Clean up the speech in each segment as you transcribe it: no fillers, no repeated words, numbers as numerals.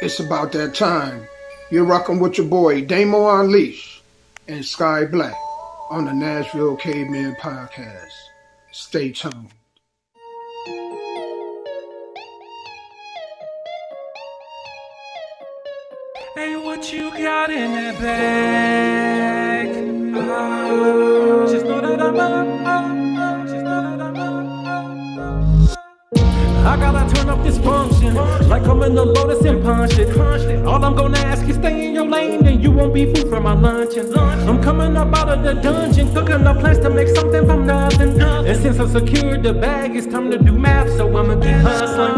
It's about that time. You're rocking with your boy Damo Unleash and Sky Black on the Nashville Caveman Podcast. Stay tuned. Hey, what you got in that bag? Just know that I'm up. Just know that I'm up. I gotta turn up this function like I'm in the Lotus and punch it. All I'm gonna ask is stay in your lane and you won't be food for my luncheon. I'm coming up out of the dungeon, cooking up plans to make something from nothing. And since I secured the bag, it's time to do math, so I'ma keep hustling.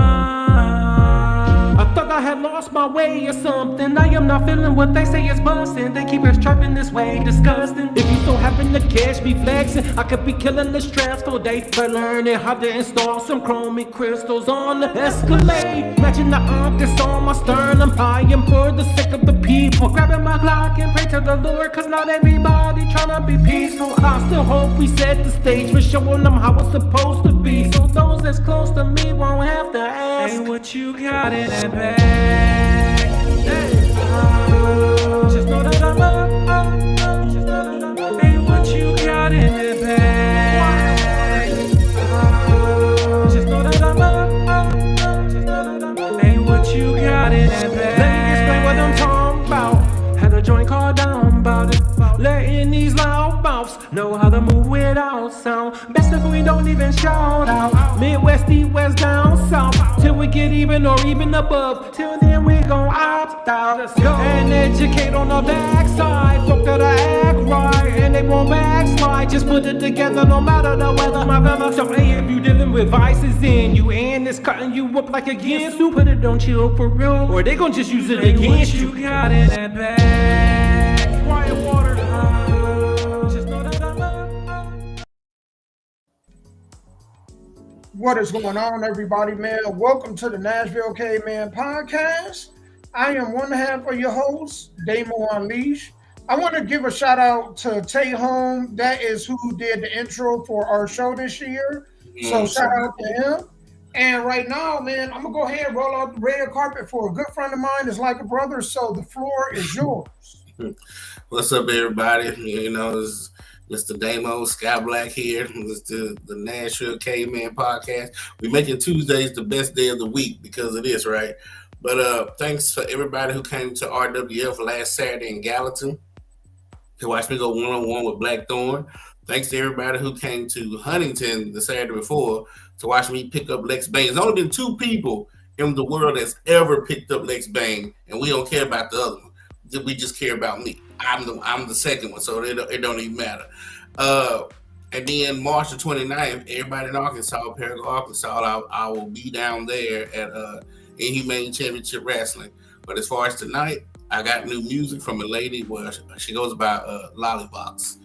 I thought I had lost my way or something. I am not feeling what they say is busting. They keep us trapping this way, disgusting. If you so happen to catch me flexing, I could be killing the stress for days by learning how to install some chromic crystals on the Escalade. Matching the arc that's on my sternum. I am for the sake of the people. Grabbing my Glock and pray to the Lord, cause not everybody tryna be peaceful. I still hope we set the stage for showing them how it's supposed to be, so those that's close to me won't have to ask, hey, what you got in that bag? Hey, just know that I'm up. Just know that I'm up. Hey, what you got in that bag? Just know that I'm up. Just know that I'm up. Hey, what you got in that bag? Let me explain what I'm talking about. Had a joint called down about it. Letting these loud mouths know how to move without sound. Best if we don't even shout out. Midwest, east, west, down south, till we get even or even above. Till then we gon' opt out. Let's go and educate on the backside. Folk that I act right and they won't backslide. Just put it together no matter the weather, my fella. So hey, if you dealing with vices in you and it's cutting you up like against you, put it on chill for real, or they gon' just use it against you. What you got in that bag? Quiet water. What is going on, everybody, man? Welcome to the Nashville Caveman Podcast. I am one half of your host, Damo Unleash. I want to give a shout out to Tay Home. That is who did the intro for our show this year. So shout out to him. And right now, man, I'm going to go ahead and roll out the red carpet for a good friend of mine that's like a brother. So the floor is yours. What's up, everybody? You know, it's Mr. Damo, Sky Black here. It's the Nashville Caveman Podcast. We're making Tuesdays the best day of the week because it is, right? But thanks for everybody who came to RWF last Saturday in Gallatin to watch me go one-on-one with Blackthorn. Thanks to everybody who came to Huntington the Saturday before to watch me pick up Lex Bang. There's only been 2 people in the world that's ever picked up Lex Bang, and we don't care about the other one. We just care about me. I'm the second one, so it don't even matter. And then March the 29th, everybody in Arkansas, Parago, Arkansas, I will be down there at Inhumane Championship Wrestling. But as far as tonight, I got new music from a lady where she goes by Lollybox.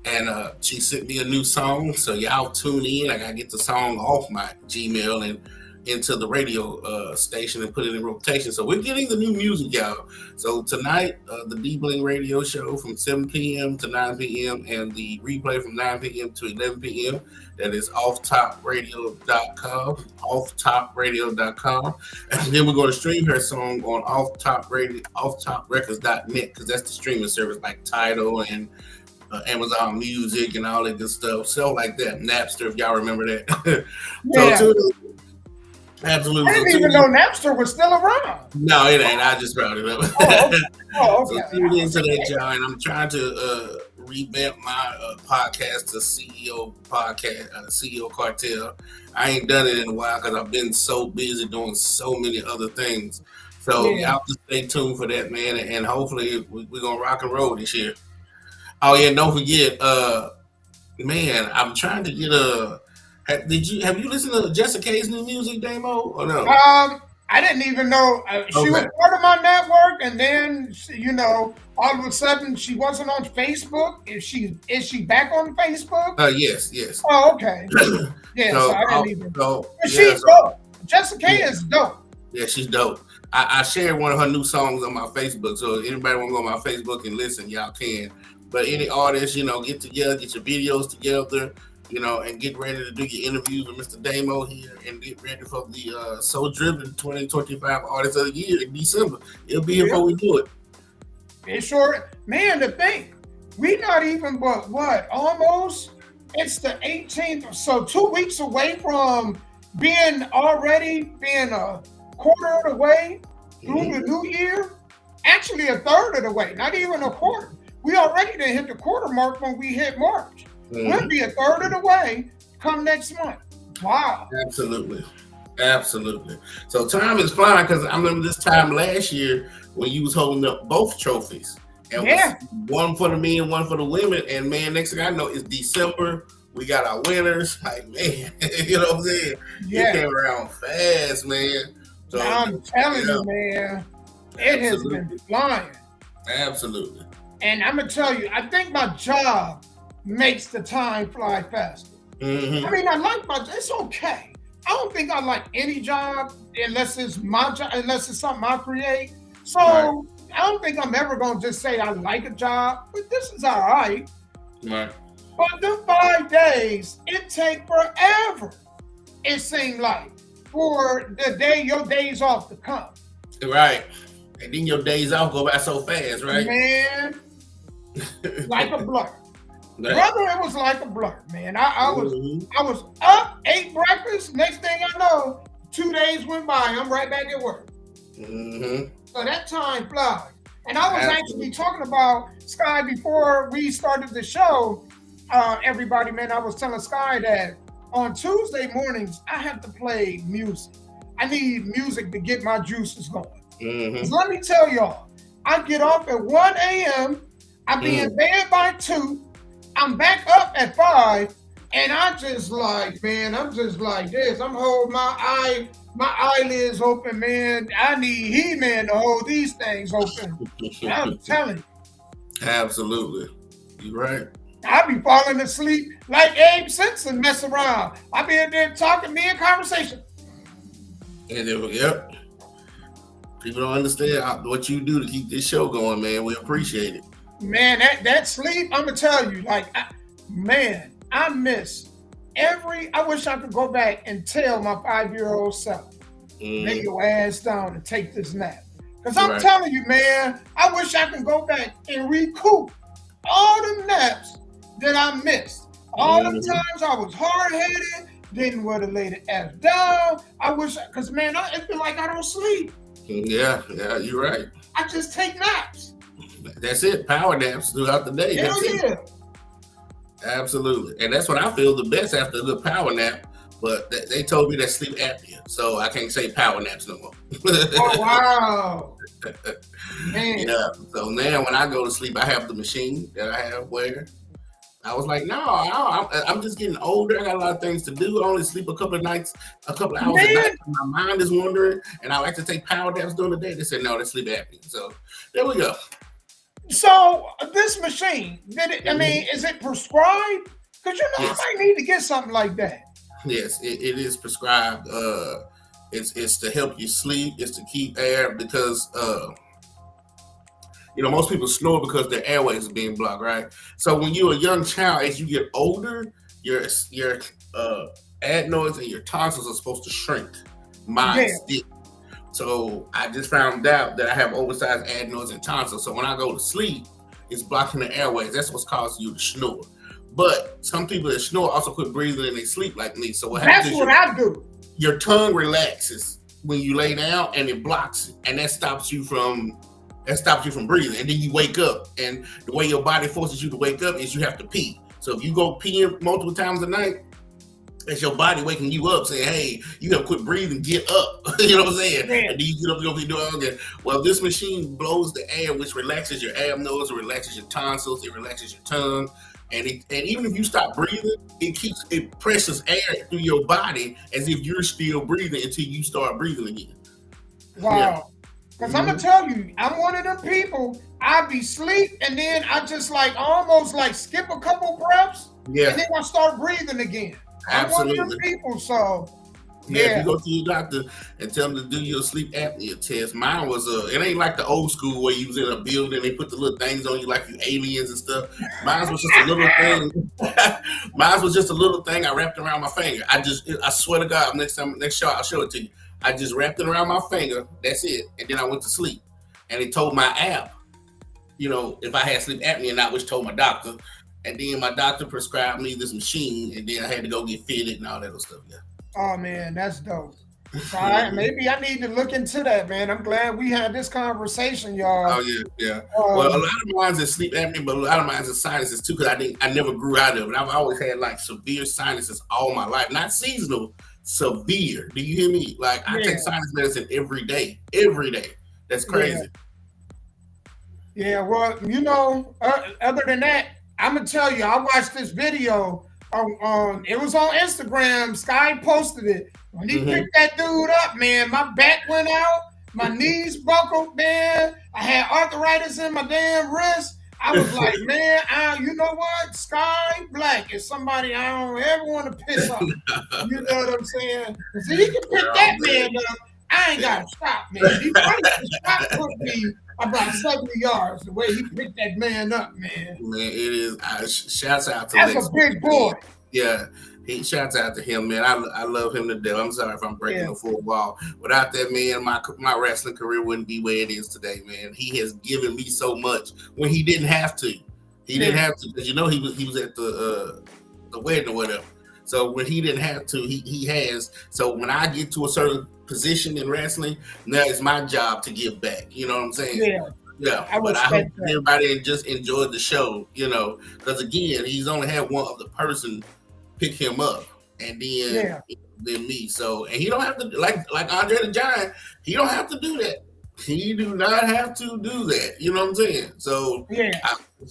And she sent me a new song, so y'all tune in. I got to get the song off my Gmail and into the radio station and put it in rotation. So we're getting the new music, y'all. So tonight, the D-Bling radio show from 7 p.m. to 9 p.m. and the replay from 9 p.m. to 11 p.m. That is offtopradio.com, offtopradio.com. And then we're going to stream her song on offtoprecords.net because that's the streaming service like Tidal and Amazon Music and all that good stuff. So like that, Napster, if y'all remember that. Yeah. So absolutely. I didn't even know Napster was still around. No, it ain't. I just brought it up. Okay. So tune into that, y'all. And I'm trying to revamp my podcast to CEO podcast, CEO Cartel. I ain't done it in a while because I've been so busy doing so many other things. So y'all just stay tuned for that, man. And hopefully we're gonna rock and roll this year. Oh yeah, don't forget, man. I'm trying to get a. Have you listened to Jessica K's new music, Damo, or no? I didn't even know she was part of my network, and then all of a sudden she wasn't on Facebook. Is she back on Facebook? Yes. Oh, okay. Yeah, so I didn't even. She's dope. Jessica K is dope. Yeah, she's dope. I shared one of her new songs on my Facebook, so if anybody want to go on my Facebook and listen, y'all can. But any artists, get together, get your videos together. and get ready to do your interviews with Mr. Damo here and get ready for the So Driven 2025 Artist of the Year in December. It'll be here before we do it. It's sure, man, to think, we not even but what, almost, it's the 18th, so 2 weeks away from being a quarter of the way through the new year. Actually a third of the way, not even a quarter. We already didn't hit the quarter mark when we hit March. We'll be a third of the way come next month. Wow. Absolutely. So time is flying, because I remember this time last year when you was holding up both trophies. And one for the men, one for the women. And man, next thing I know, it's December. We got our winners. Like, man, you know what I'm saying? Yeah. It came around fast, man. So, I'm telling you, man, it has been flying. Absolutely. And I'm going to tell you, I think my job makes the time fly faster. I mean, I like it's okay. I don't think I like any job unless it's my job, unless it's something I create. So I don't think I'm ever going to just say I like a job, but this is all right. Right. But the 5 days, it take forever, it seemed like, for your days off to come. Right. And then your days off go by so fast, right? Man, like a blur. Right. Brother, it was like a blur, man. I was up, ate breakfast. Next thing I know, 2 days went by. I'm right back at work. So that time flies. And I was actually talking about Sky before we started the show. Everybody, man, I was telling Sky that on Tuesday mornings, I have to play music. I need music to get my juices going. So let me tell y'all, I get off at 1 a.m. I be in bed by 2. I'm back up at 5, and I'm just like this. I'm holding my eyelids open, man. I need He-Man to hold these things open. I'm telling you. Absolutely. You're right. I be falling asleep like Abe Simpson, mess around. I be in there talking, me in conversation. And then, people don't understand what you do to keep this show going, man. We appreciate it. Man, that sleep, I'm gonna tell you, I miss I wish I could go back and tell my 5-year-old self, lay your ass down and take this nap. Because I'm telling you, man, I wish I could go back and recoup all the naps that I missed. All the times I was hard-headed, didn't want to lay the ass down. I wish, because man, it feel like I don't sleep. Yeah, you're right. I just take naps. That's it. Power naps throughout the day. Hell yeah. Absolutely. And that's when I feel the best, after a good power nap. But they told me that's sleep apnea, so I can't say power naps no more. Oh, wow. Man. Yeah. So now when I go to sleep, I have the machine that I have where I was like, no, I'm just getting older. I got a lot of things to do. I only sleep a couple of hours a night. My mind is wandering, and I like to take power naps during the day. They said, no, that's sleep apnea. So there we go. So this machine, is it prescribed? Because I might need to get something like that. Yes, it is prescribed. It's to help you sleep. It's to keep air, because most people snore because their airways are being blocked, right? So when you're a young child, as you get older, your adenoids and your tonsils are supposed to shrink. Mine did. So I just found out that I have oversized adenoids and tonsils. So when I go to sleep, it's blocking the airways. That's what's causing you to snore. But some people that snore also quit breathing and they sleep like me. So what happens? That's what I do. Your tongue relaxes when you lay down, and it blocks it, and that stops you from breathing. And then you wake up, and the way your body forces you to wake up is you have to pee. So if you go peeing multiple times a night, it's your body waking you up, saying, hey, you gotta quit breathing, get up. You know what I'm saying? Yeah. And then you get up, you'll be doing all that. Well, this machine blows the air, which relaxes your adenoids, it relaxes your tonsils, it relaxes your tongue. And even if you stop breathing, it presses air through your body as if you're still breathing until you start breathing again. Wow. Because I'm gonna tell you, I'm one of them people, I be sleep and then I just almost skip a couple breaths, and then I start breathing again. I'm one of them people, so Yeah, if you Yeah. go to your doctor and tell them to do your sleep apnea test, mine was it ain't like the old school where you was in a building, they put the little things on you like you aliens and stuff. Mine was just a little thing. Mine was just a little thing I wrapped around my finger. I swear to God, next show I'll show it to you. I just wrapped it around my finger. That's it, and then I went to sleep. And it told my app, if I had sleep apnea or not, which told my doctor. And then my doctor prescribed me this machine, and then I had to go get fitted and all that other stuff. Yeah. Oh man, that's dope. So maybe I need to look into that, man. I'm glad we had this conversation, y'all. Oh yeah. Well, a lot of mine is sleep apnea, but a lot of mine is sinuses too, because I never grew out of it. I've always had like severe sinuses all my life, not seasonal, severe. Do you hear me? Like I take sinus medicine every day. That's crazy. Yeah. Well, other than that, I'm gonna tell you, I watched this video. It was on Instagram. Sky posted it. When he picked that dude up, man, my back went out, my knees buckled, man. I had arthritis in my damn wrist. I was like, man, you know what? Sky Black is somebody I don't ever want to piss off. You know what I'm saying? So he can pick that man up. I ain't got to stop, man. He probably put me about 70 yards the way he picked that man up, man. Man, it is. Shouts out to That's a big boy. Yeah, shouts out to him, man. I love him to death. I'm sorry if I'm breaking the fourth wall. Without that man, my wrestling career wouldn't be where it is today, man. He has given me so much when he didn't have to. He didn't have to, because he was at the wedding or whatever. So when he didn't have to, he has. So when I get to a certain position in wrestling, now it's my job to give back. You know what I'm saying? Yeah. But I hope everybody just enjoyed the show, because again, he's only had one other person pick him up, and then me. So, and he don't have to, like Andre the Giant, he don't have to do that. He do not have to do that. You know what I'm saying? So,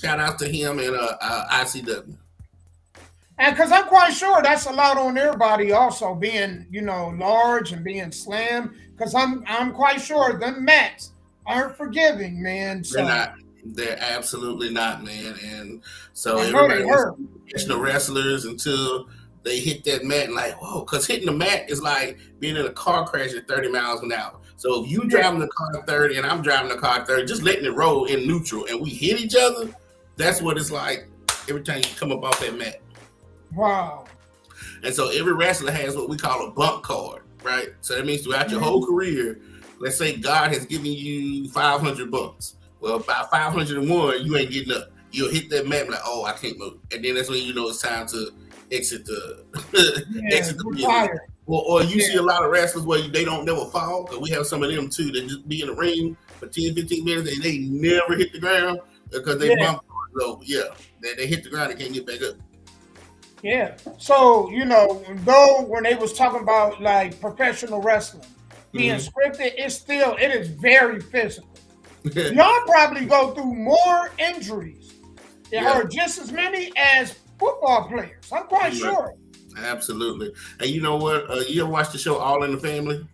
shout out to him and ICW. And because I'm quite sure that's a lot on everybody also being, large and being slim. Because I'm quite sure the mats aren't forgiving, man. So. They're not. They're absolutely not, man. And so everybody was catching the wrestlers until they hit that mat and like, whoa, because hitting the mat is like being in a car crash at 30 miles an hour. So if you driving the car 30 and I'm driving the car 30, just letting it roll in neutral and we hit each other, that's what it's like every time you come up off that mat. Wow. And so every wrestler has what we call a bump card, right? So that means throughout your whole career, let's say God has given you 500 bumps. Well, about 501, you ain't getting up. You'll hit that mat like, oh, I can't move. And then that's when you know it's time to exit the ring. Or you see a lot of wrestlers where they don't never fall, because we have some of them too that just be in the ring for 10, 15 minutes and they never hit the ground because they bump. So, they hit the ground and can't get back up. Yeah. So, when they was talking about like professional wrestling being scripted, it is very physical. Y'all probably go through more injuries or just as many as football players. I'm quite sure. Absolutely. And you know what? You ever watch the show All in the Family?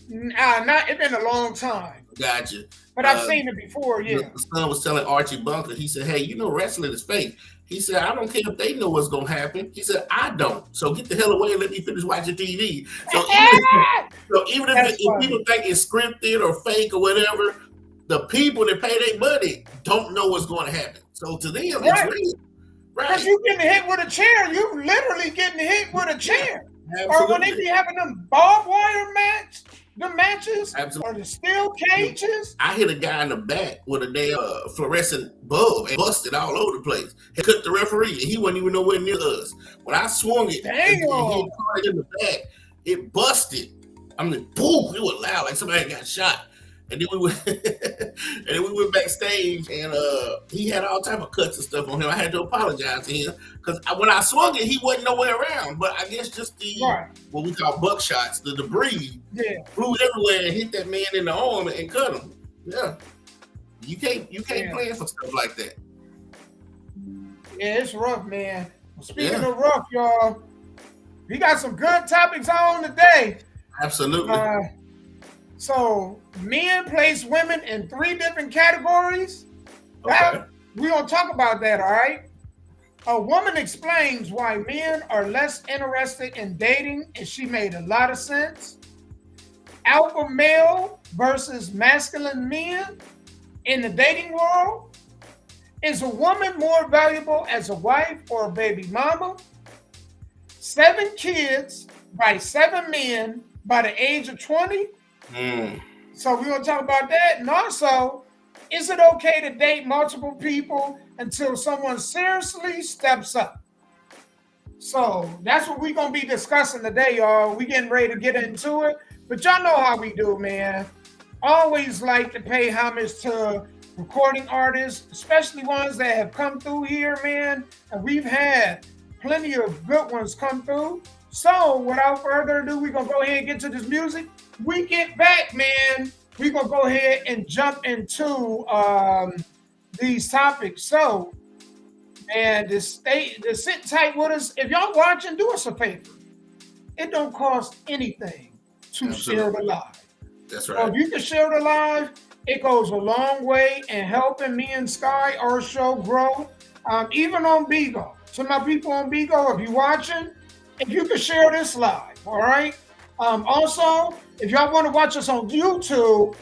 It's been a long time. Gotcha. But I've seen it before, The son was telling Archie Bunker, he said, hey, wrestling is fake. He said, I don't care if they know what's going to happen. He said, I don't. So get the hell away and let me finish watching TV. So even if people think it's scripted or fake or whatever, the people that pay their money don't know what's going to happen. So to them, it's real. Right. Because you getting hit with a chair. You literally getting hit with a chair. Absolutely. Or when they be having them barbed wire matches, Absolutely. or the steel cages. I hit a guy in the back with a damn fluorescent bulb and busted all over the place. He cut the referee, and he wasn't even nowhere near us. When I swung it, and hit in the back, it busted. I'm like, boom! It was loud, like somebody got shot. And then we went backstage, and he had all type of cuts and stuff on him. I had to apologize to him because when I swung it, he wasn't nowhere around. But I guess just the what we call buckshots, the debris, flew everywhere and hit that man in the arm and cut him. Yeah, you can't plan for stuff like that. Yeah, it's rough, man. Speaking of rough, y'all, we got some good topics on today. Absolutely. So men place women in 3 different categories. Okay. We're gonna talk about that, all right? A woman explains why men are less interested in dating, and she made a lot of sense. Alpha male versus masculine men in the dating world. Is a woman more valuable as a wife or a baby mama? 7 kids by 7 men by the age of 20. So we're going to talk about that. And also, is it okay to date multiple people until someone seriously steps up? So that's what we're going to be discussing today, y'all. We getting ready to get into it. But y'all know how we do, man. Always like to pay homage to recording artists, especially ones that have come through here, man. And we've had plenty of good ones come through. So without further ado, we're going to go ahead and get to this music. We get back, man. We're going to go ahead and jump into these topics. So, man, just sit tight with us. If y'all watching, do us a favor. It don't cost anything to share the live. That's right. So if you can share the live, it goes a long way in helping me and Sky, our show, grow. Even on Bigo. To my people on Bigo, if you're watching, if you can share this live, all right? Also, if y'all want to watch us on YouTube,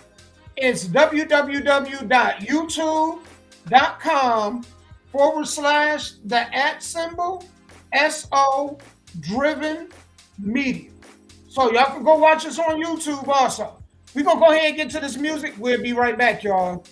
it's www.youtube.com/SO driven media. So y'all can go watch us on YouTube also. We're going to go ahead and get to this music. We'll be right back, y'all.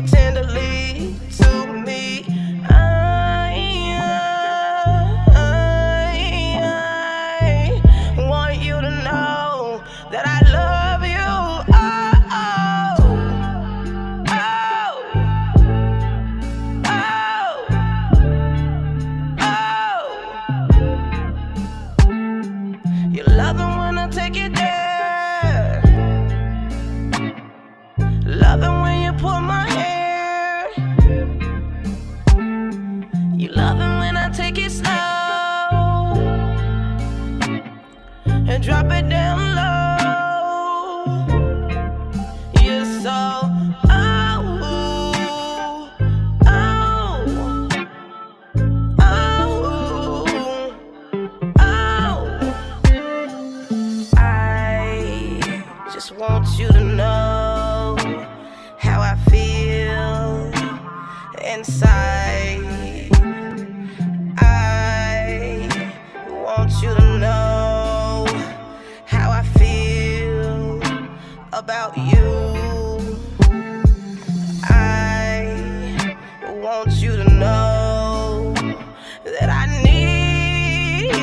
Tenderly to me. I want you to know that I love you. You love it when I take it there. Love it when you pull my hair. You love it when I take it slow and drop it down low. You're so I just want you to know how I feel inside. I want you to know how I feel about you. I want you to know that I need you.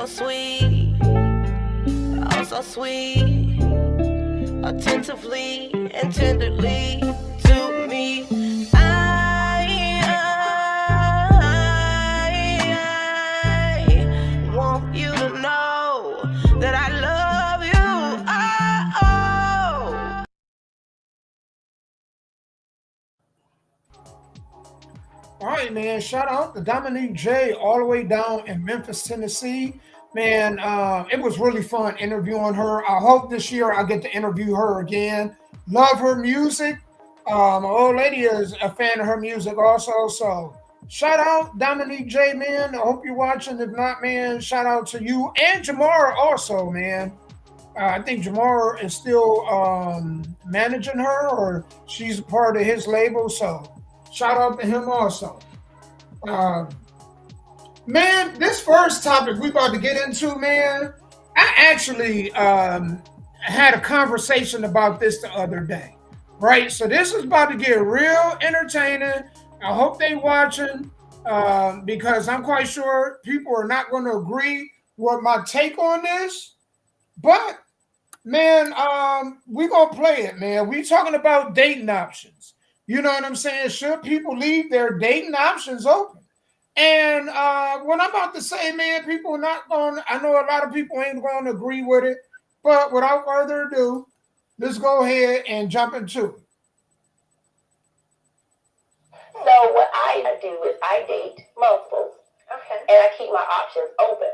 Sweet, oh so sweet, attentively and tenderly to me. I want you to know that I love you. All right, man. Shout out to Dominique J all the way down in Memphis, Tennessee. Man, it was really fun interviewing her. I hope this year I get to interview her again. Love her music. My old lady is a fan of her music also. So shout out Dominique J, man. I hope you're watching. If not, man, shout out to you and Jamar also, man. I think Jamar is still managing her, or she's a part of his label. So shout out to him also. Um, Man, this first topic we about to get into, man, I actually had a conversation about this the other day, right? So this is about to get real entertaining. I hope they watching because I'm quite sure people are not going to agree with my take on this. But man, we gonna play it, man. We talking about dating options. You know what I'm saying? Should people leave their dating options open? And what I'm about to say, man, people are not going. I know a lot of people ain't going to agree with it, but without further ado, let's go ahead and jump into it. So what I do is I date multiples, and I keep my options open.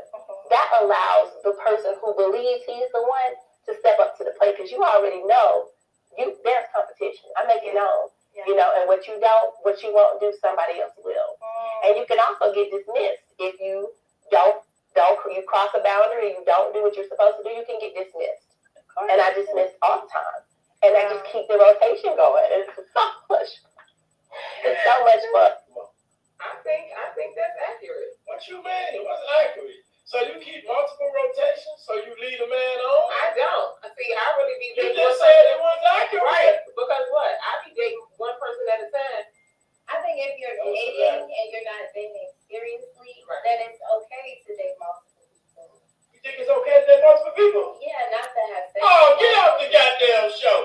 That allows the person who believes he's the one to step up to the plate because you already know there's competition. I make it known, and what you won't do, somebody else will. And you can also get dismissed if you don't you cross a boundary, you don't do what you're supposed to do. You can get dismissed, and I dismiss all the time, and I just keep the rotation going. It's so much fun. I think that's accurate. What you mean? What's accurate? So you keep multiple rotations, so you lead a man on? I don't. See, I really be dating. You just said it was accurate. Right. Because what? I be dating one person at a time. I think if you're dating and you're not dating seriously, then it's okay to date multiple people. You think it's okay to date multiple people? Yeah, not to have sex. Oh, get off the goddamn show.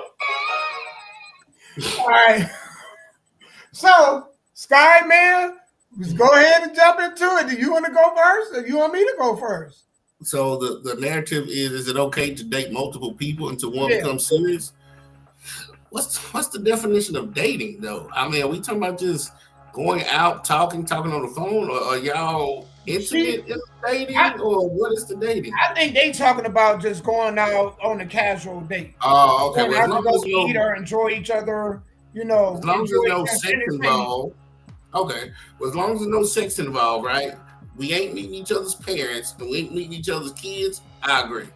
All right. So, Sky Man, let's go ahead and jump into it. Do you want to go first, or you want me to go first? So the narrative is it okay to date multiple people until one becomes serious? What's the definition of dating though? I mean, are we talking about just going out, talking on the phone, or are y'all intimate in dating, or what is the dating? I think they talking about just going out on a casual date. Oh, okay. Going out to go eat or enjoy each other, as long as there's no sex involved. Okay. Well, as long as there's no sex involved, right? We ain't meeting each other's parents and we ain't meeting each other's kids. I agree.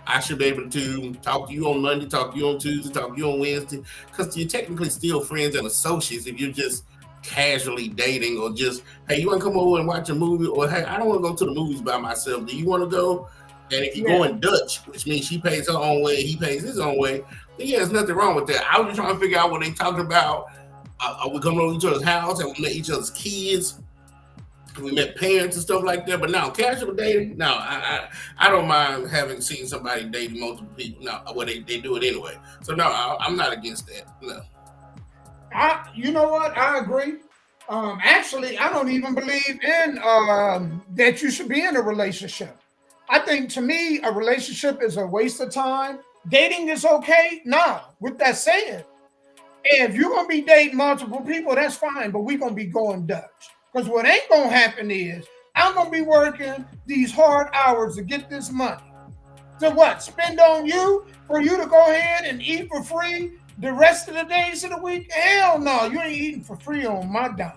I should be able to talk to you on Monday, talk to you on Tuesday, talk to you on Wednesday, because you're technically still friends and associates if you're just casually dating or just, hey, you want to come over and watch a movie? Or, hey, I don't want to go to the movies by myself. Do you want to go? And if you're going Dutch, which means she pays her own way, he pays his own way, then yeah, there's nothing wrong with that. I was just trying to figure out what they talking about. Are we coming over to each other's house? Have we met each other's kids? We met parents and stuff like that. But now, casual dating, no, I don't mind having seen somebody dating multiple people. No, well, they do it anyway. So no, I'm not against that. No. You know what? I agree. Actually, I don't even believe in that you should be in a relationship. I think to me, a relationship is a waste of time. Dating is okay. Nah, with that said, if you're going to be dating multiple people, that's fine, but we're going to be going Dutch. Because what ain't going to happen is I'm going to be working these hard hours to get this money. To what? Spend on you for you to go ahead and eat for free the rest of the days of the week? Hell no, you ain't eating for free on my dime.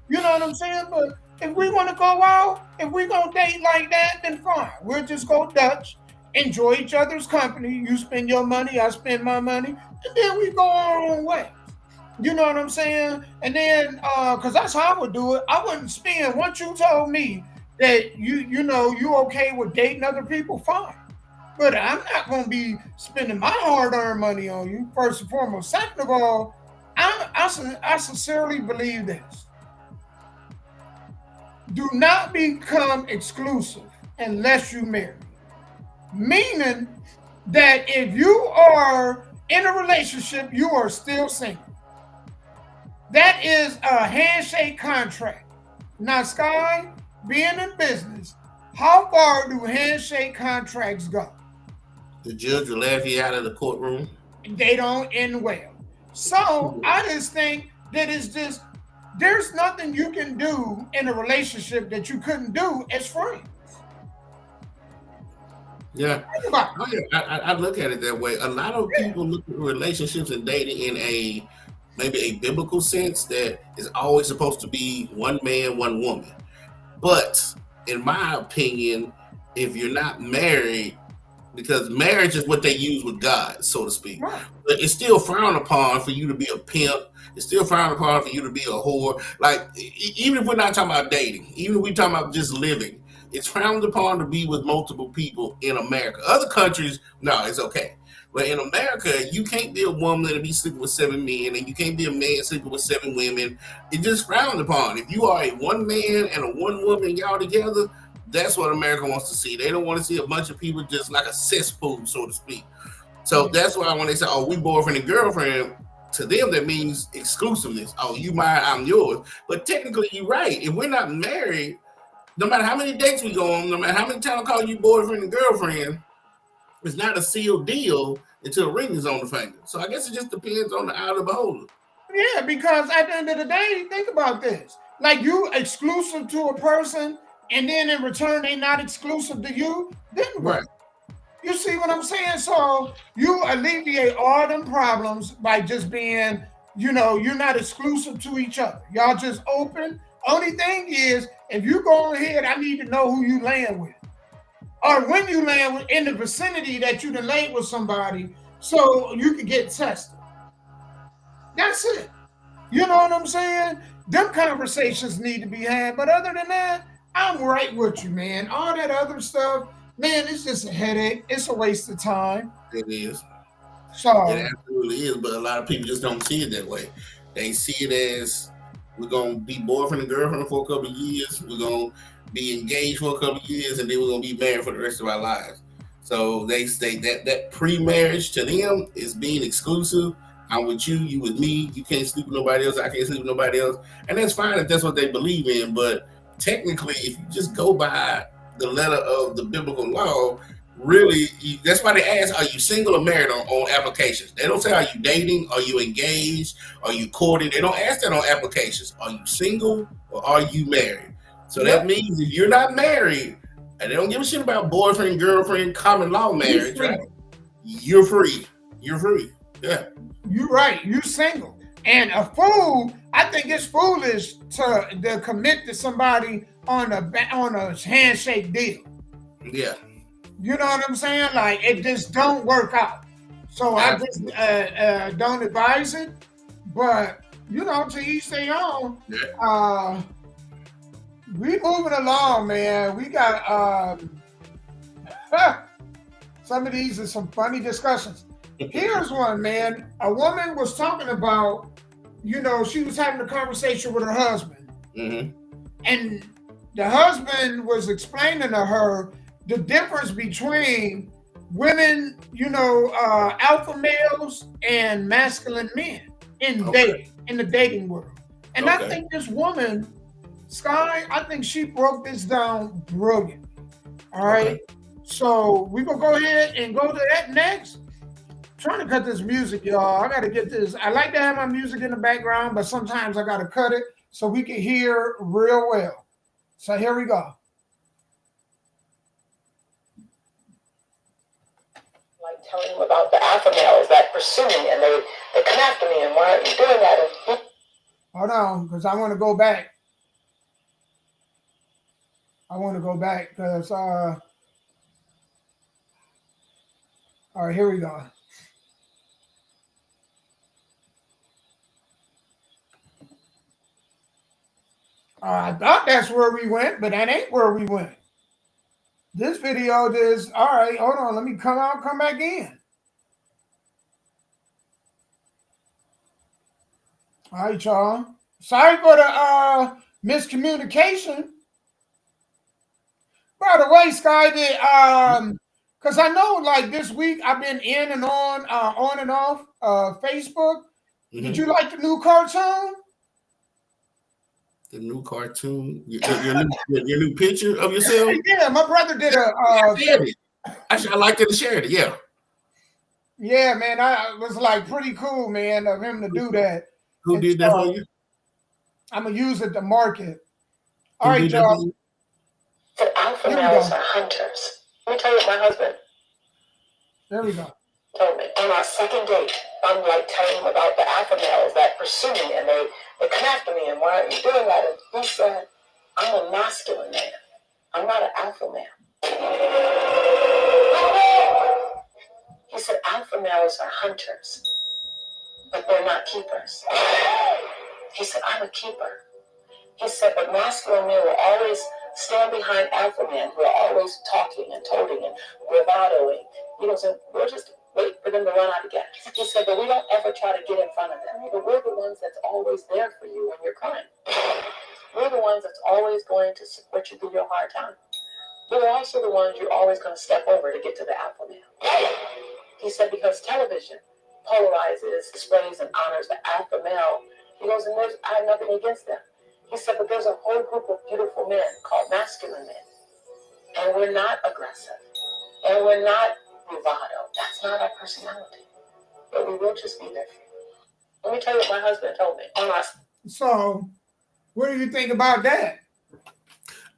You know what I'm saying? But if we want to go out, if we going to date like that, then fine. We'll just go Dutch, enjoy each other's company. You spend your money, I spend my money, and then we go our own way. You know what I'm saying? And then, because that's how I would do it. I wouldn't spend, once you told me that you okay with dating other people, fine. But I'm not going to be spending my hard-earned money on you, first and foremost. Second of all, I sincerely believe this. Do not become exclusive unless you marry. Meaning that if you are in a relationship, you are still single. That is a handshake contract. Now, Sky, being in business, how far do handshake contracts go? The judge will laugh you out of the courtroom. They don't end well. So I just think that it's just There's nothing you can do in a relationship that you couldn't do as friends. Yeah. Think about it. Oh, yeah. I look at it that way. A lot of people look at relationships and dating in maybe a biblical sense that is always supposed to be one man, one woman. But in my opinion, if you're not married, because marriage is what they use with God, so to speak. Right. But it's still frowned upon for you to be a pimp. It's still frowned upon for you to be a whore. Like, even if we're not talking about dating, even if we're talking about just living, it's frowned upon to be with multiple people in America. Other countries, no, it's okay. But in America, you can't be a woman and be sleeping with 7 men, and you can't be a man sleeping with 7 women. It's just frowned upon. If you are a one man and a one woman, y'all together, that's what America wants to see. They don't want to see a bunch of people just like a cesspool, so to speak. So that's why when they say, "Oh, we boyfriend and girlfriend," to them that means exclusiveness. Oh, you mine, I'm yours. But technically, you're right. If we're not married, no matter how many dates we go on, no matter how many times I call you boyfriend and girlfriend, it's not a sealed deal until a ring is on the finger. So I guess it just depends on the eye of the beholder. Yeah, because at the end of the day, think about this. Like, you exclusive to a person, and then in return they not exclusive to you, then what? Right. You see what I'm saying? So you alleviate all them problems by just being, you're not exclusive to each other. Y'all just open. Only thing is, if you go ahead, I need to know who you land with. Or when you land with, in the vicinity that you done laid with somebody, so you can get tested. That's it. You know what I'm saying? Them conversations need to be had. But other than that, I'm right with you, man. All that other stuff, man, it's just a headache. It's a waste of time. It is. So It absolutely is. But a lot of people just don't see it that way. They see it as we're going to be boyfriend and girlfriend for a couple of years. We're going to be engaged for a couple of years, and then we're going to be married for the rest of our lives. So they say that pre-marriage to them is being exclusive. I'm with you, you with me. You can't sleep with nobody else. I can't sleep with nobody else. And that's fine if that's what they believe in. But technically, if you just go by the letter of the biblical law, really, that's why they ask, are you single or married on applications? They don't say, are you dating? Are you engaged? Are you courting? They don't ask that on applications. Are you single or are you married? So that means if you're not married, and they don't give a shit about boyfriend, girlfriend, common law marriage, right? You're free. You're free. Yeah. You're right. You're single. And a fool, I think it's foolish to commit to somebody on a handshake deal. Yeah. You know what I'm saying? Like, it just don't work out. So I just don't advise it. But, to each their own. Yeah. We moving along, man. We got some of these are some funny discussions. Here's one, man. A woman was talking about, she was having a conversation with her husband. Mm-hmm. And the husband was explaining to her the difference between women, alpha males and masculine men in the dating world. And I think this woman, Sky, I think she broke this down brilliant. All right. Okay. So we're going to go ahead and go to that next. Trying to cut this music, y'all. I got to get this. I like to have my music in the background, but sometimes I got to cut it so we can hear real well. So here we go. Like telling them about the alpha males that pursuing and they come after me and why aren't you doing that? Hold on, because I want to go back. Because all right, here we go. I thought that's where we went, but that ain't where we went. This video is, all right, hold on. Let me come back in. All right, y'all. Sorry for the miscommunication. By the way, Sky, because I know like this week I've been in and on and off Facebook. Mm-hmm. Did you like the new cartoon? The new cartoon, your new picture of yourself. Yeah, my brother did Actually, I liked it and shared it. Yeah. Yeah, man, I was like pretty cool, man, of him to do that. Who did that for you? I'm gonna use it to market. All Who right, did that? y'all. The alpha Here we males go. are hunters. Let me tell you what my husband There we go. told me. On our second date, I'm like telling him about the alpha males that pursue me and they come after me and why are you doing that? And he said, I'm a masculine man. I'm not an alpha male. He said alpha males are hunters, but they're not keepers. He said, I'm a keeper. He said, but masculine men will always stand behind alpha men who are always talking and toting and bravadoing. He goes, we'll just wait for them to run out again. He said, but we don't ever try to get in front of them. But we're the ones that's always there for you when you're crying. We're the ones that's always going to support you through your hard time. We're also the ones you're always going to step over to get to the alpha male. He said, because television polarizes, displays, and honors the alpha male. He goes, and I have nothing against them. He said, but there's a whole group of beautiful men called masculine men. And we're not aggressive. And we're not bravado. That's not our personality. But we will just be there for you. Let me tell you what my husband told me. So, what do you think about that?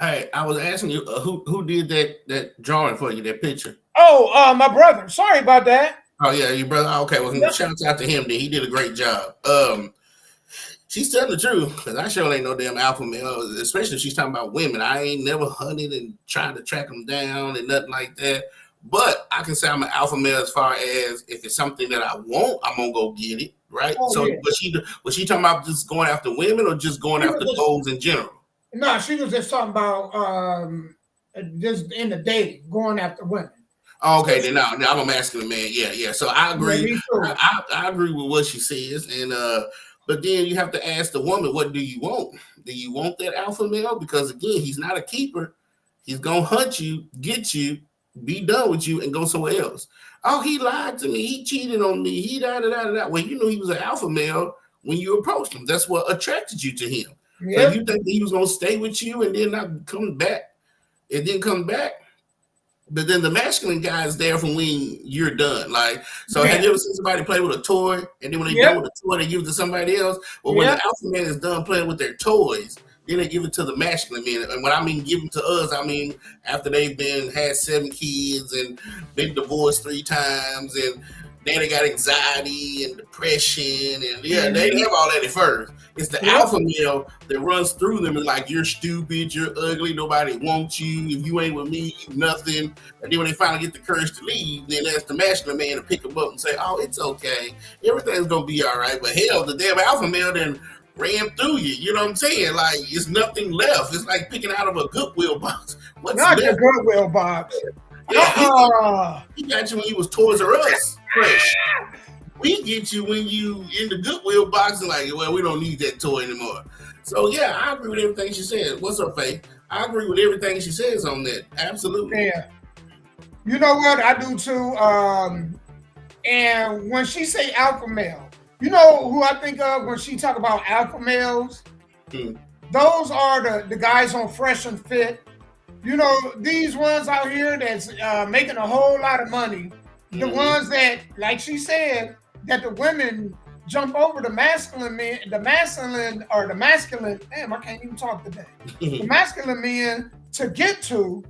Hey, I was asking you who did that drawing for you, that picture. Oh, my brother. Sorry about that. Oh yeah, your brother. Okay, well, Yep. shout out to him. Then he did a great job. She's telling the truth because I sure ain't no damn alpha male, especially if she's talking about women. I ain't never hunted and tried to track them down and nothing like that. But I can say I'm an alpha male as far as if it's something that I want, I'm gonna go get it, right? Oh, so, yeah. was she talking about just going after women or just going after goals in general? No, she was just talking about just in the dating, going after women. Oh, okay, then now I'm a masculine man. Yeah. So I agree. Yeah, me too. I agree with what she says, and but then you have to ask the woman, what do you want? Do you want that alpha male? Because again, he's not a keeper. He's gonna hunt you, get you, be done with you, and go somewhere else. Oh, he lied to me. He cheated on me. He da. Well, you know he was an alpha male when you approached him. That's what attracted you to him. Yep. So you think that he was gonna stay with you and then not come back? It didn't come back. But then the masculine guy is there from when you're done. Like, so have you ever seen somebody play with a toy and then when they're done with the toy, they give it to somebody else? Well, when the alpha man is done playing with their toys, then they give it to the masculine men. And when I mean give them to us, I mean after they've had 7 kids and been divorced 3 times and then they got anxiety and depression and they have all that at first. It's the alpha male that runs through them and like, you're stupid, you're ugly, nobody wants you. If you ain't with me, nothing. And then when they finally get the courage to leave, then that's the masculine man to pick them up and say, oh, it's okay. Everything's going to be all right. But hell, the damn alpha male then ran through you. You know what I'm saying? Like, it's nothing left. It's like picking out of a Goodwill box. What's not left? the Goodwill box. Yeah, he got you when you was Toys R Us fresh. We get you when you in the Goodwill box and like, well, we don't need that toy anymore. So yeah, I agree with everything she said. What's up, Faye? I agree with everything she says on that. Absolutely. Yeah. You know what? I do too. And when she say alpha male, you know who I think of when she talk about alpha males? Those are the guys on Fresh and Fit. You know, these ones out here that's making a whole lot of money. The ones that, like she said, that the women jump over the masculine men, damn, I can't even talk today. The masculine men to get to,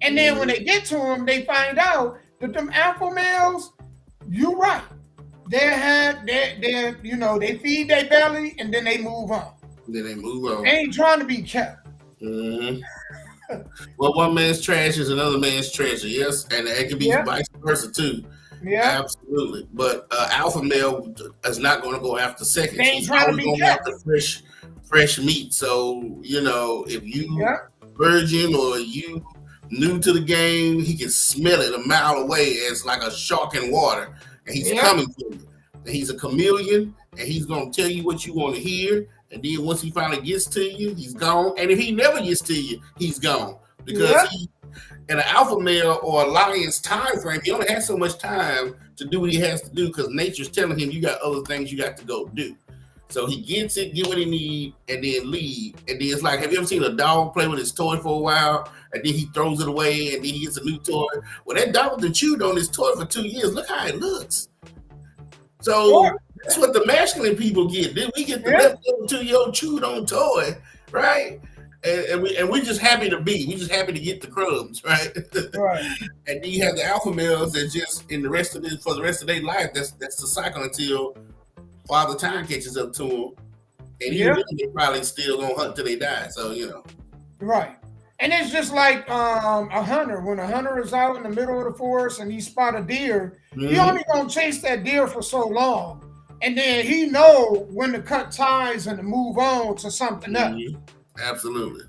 and then when they get to them, they find out that them alpha males, you're right. They feed their belly and then they move on. They ain't trying to be kept. Well, one man's trash is another man's treasure, yes, and it can be vice versa too. Yeah, absolutely. But alpha male is not going to go after seconds. He's always going after fresh meat. So you know, if you virgin or you new to the game, he can smell it a mile away as like a shark in water, and he's coming for you. And he's a chameleon, and he's going to tell you what you want to hear. And then once he finally gets to you, he's gone. And if he never gets to you, he's gone. Because he, in an alpha male or a lion's time frame, he only has so much time to do what he has to do because nature's telling him you got other things you got to go do. So he gets it, get what he needs, and then leave. And then it's like, have you ever seen a dog play with his toy for a while, and then he throws it away, and then he gets a new toy? Well, that dog that chewed on his toy for 2 years. Look how it looks. So That's what the masculine people get. Then we get the leftover 2-year-old chewed on toy, right? And we just happy to be. We just happy to get the crumbs, right? Right. And then you have the alpha males that just in the rest of it for the rest of their life. That's the cycle until Father Time catches up to them, and even then they probably still gonna hunt till they die. So Right. And it's just like a hunter. When a hunter is out in the middle of the forest and he spot a deer, he only gonna chase that deer for so long, and then he know when to cut ties and to move on to something else. Absolutely.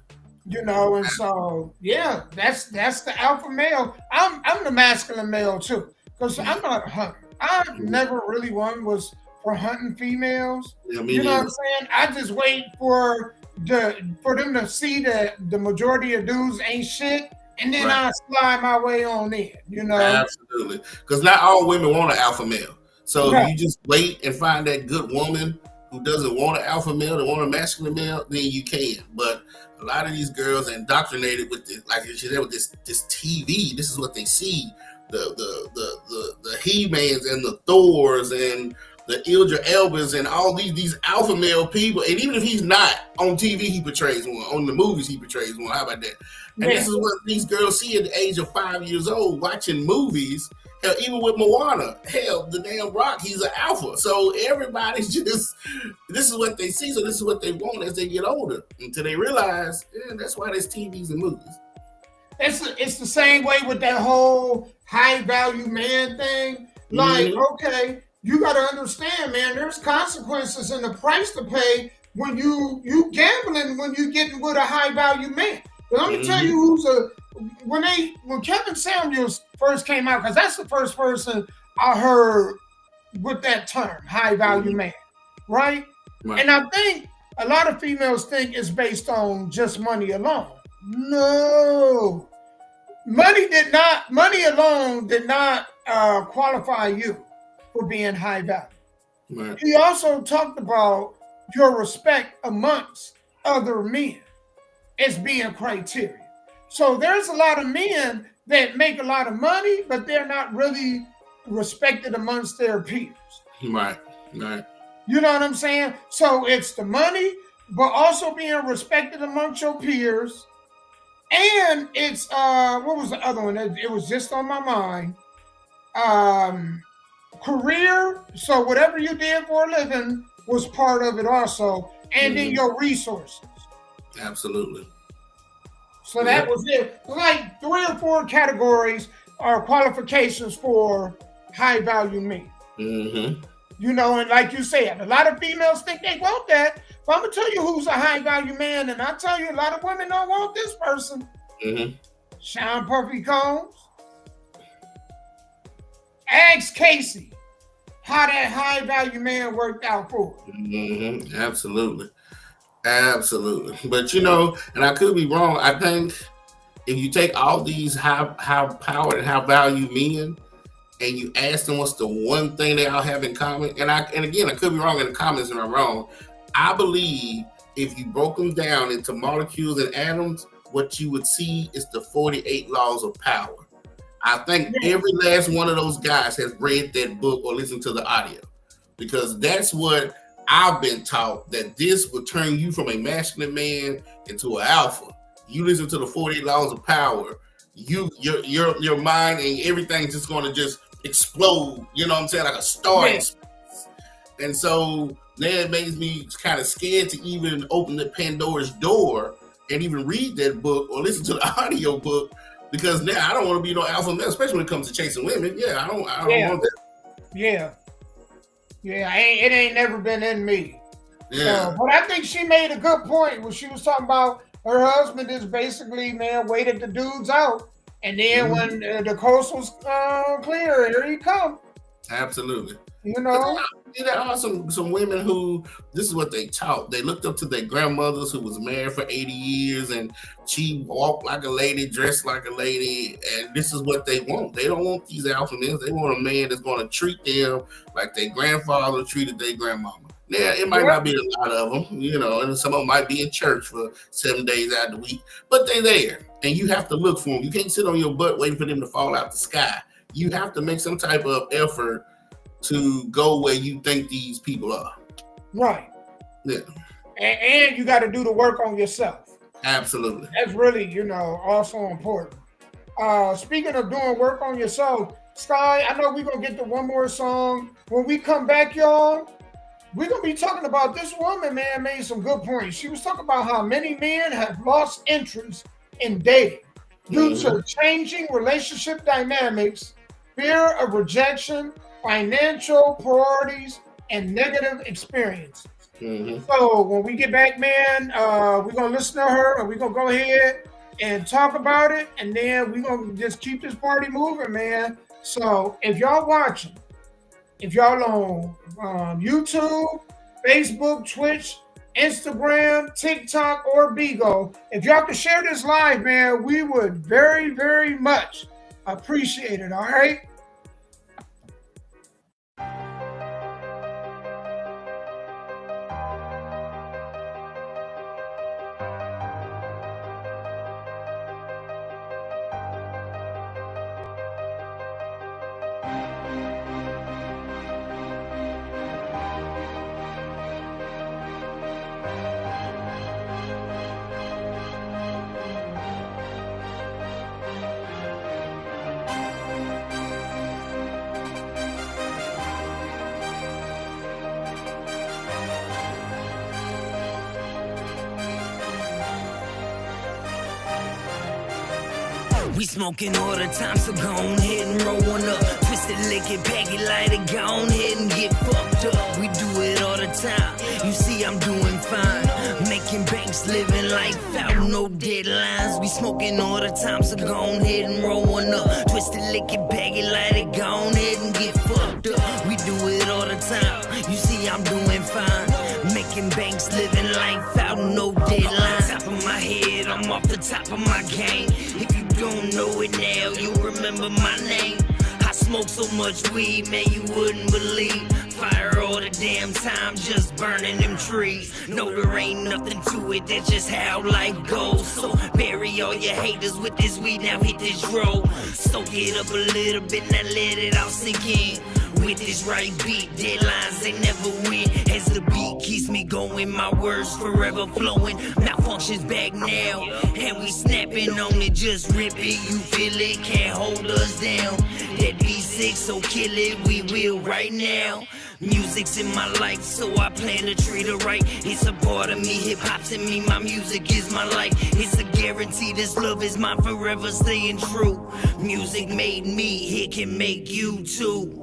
And so that's the alpha male. I'm the masculine male too, because I'm not a hunter. I never really was for hunting females. Yeah, you know what I'm saying? I just wait for them to see that the majority of dudes ain't shit, and then I slide my way on in. Absolutely, because not all women want an alpha male. So if you just wait and find that good woman who doesn't want an alpha male, they want a masculine male, then you can. But a lot of these girls are indoctrinated with this, like you said, with this TV. This is what they see: the He-Mans and the Thors and the Idris Elbas and all these alpha male people. And even if he's not on TV, he portrays one. On the movies, he portrays one. How about that? And this is what these girls see at the age of 5 years old, watching movies. Hell, even with Moana, the damn Rock, he's an alpha. So everybody's just, this is what they see. So this is what they want as they get older. Until they realize, that's why there's TVs and movies. It's the same way with that whole high value man thing. Like, okay, you got to understand, man, there's consequences and the price to pay when you gambling, when you getting with a high value man. But let me tell you when Kevin Samuels first came out, because that's the first person I heard with that term, high value man, right? And I think a lot of females think it's based on just money alone. No. Money alone did not qualify you for being high value. Right. He also talked about your respect amongst other men as being criteria. So there's a lot of men that make a lot of money, but they're not really respected amongst their peers. Right. You know what I'm saying? So it's the money, but also being respected amongst your peers. And it's what was the other one? It was just on my mind. Career. So whatever you did for a living was part of it also, and then your resources. Absolutely. So that was it. Like 3 or 4 categories are qualifications for high value men. And like you said, a lot of females think they want that. But I'm gonna tell you who's a high value man, and I tell you a lot of women don't want this person. Sean Puffy Combs. Ask Casey how that high value man worked out for her. Absolutely. But and I could be wrong. I think if you take all these high powered and high value men and you ask them what's the one thing they all have in common, and again I could be wrong in the comments and I'm wrong. I believe if you broke them down into molecules and atoms, what you would see is the 48 laws of power. I think every last one of those guys has read that book or listened to the audio, because that's what I've been taught, that this will turn you from a masculine man into an alpha. You listen to the 48 laws of power, your mind and everything's just going to just explode. You know what I'm saying? Like a star. And so that makes me kind of scared to even open the Pandora's door and even read that book or listen to the audio book, because now I don't want to be no alpha male, especially when it comes to chasing women. I don't want that. It ain't never been in me. So, but I think she made a good point when she was talking about her husband is basically, waited the dudes out, and then when the coast was clear, here he come. Absolutely. There are some women who, this is what they taught. They looked up to their grandmothers who was married for 80 years and she walked like a lady, dressed like a lady, and this is what they want. They don't want these alpha men. They want a man that's going to treat them like their grandfather treated their grandmama. Yeah, it might not be a lot of them, and some of them might be in church for 7 days out of the week, but they're there, and you have to look for them. You can't sit on your butt waiting for them to fall out the sky. You have to make some type of effort to go where you think these people are. Right. Yeah. And you got to do the work on yourself. Absolutely. That's really, also important. Speaking of doing work on yourself, Sky, I know we're going to get to one more song. When we come back, y'all, we're going to be talking about this woman, man, made some good points. She was talking about how many men have lost interest in dating due to changing relationship dynamics, fear of rejection, financial priorities, and negative experiences. So when we get back, man, we're going to listen to her and we're going to go ahead and talk about it. And then we're going to just keep this party moving, man. So if y'all watching, if y'all on YouTube, Facebook, Twitch, Instagram, TikTok, or Bigo, if y'all can share this live, man, we would very, very much appreciate it, all right? We smoking all the time, so go on ahead and roll one up. Twist it, lick it, pack it, light it, go on ahead and get fucked up. We do it all the time, you see I'm doing fine. Making banks, living life out, no deadlines. We smoking all the time, so go on ahead and roll one up. Twist it, lick it, pack it, light it, go on ahead and get fucked up. We do it all the time, you see I'm doing fine. Making banks, living life out, no deadlines. Top of my head, I'm off the top of my game. If you don't know it now, you remember my name. I smoke so much weed, man, you wouldn't believe. Fire all the damn time, just burning them trees. No, there ain't nothing to it, that's just how life goes. So bury all your haters with this weed, now hit this road. Soak it up a little bit, now let it all sink in. With this right beat, deadlines they never win. As the beat keeps me going, my words forever flowing. Malfunctions back now, and we snapping on it. Just rip it, you feel it, can't hold us down. That B6, so kill it, we will right now. Music's in my life, so I plan to treat it right. It's a part of me, hip-hop's in me, my music is my life. It's a guarantee this love is mine, forever staying true. Music made me, it can make you too.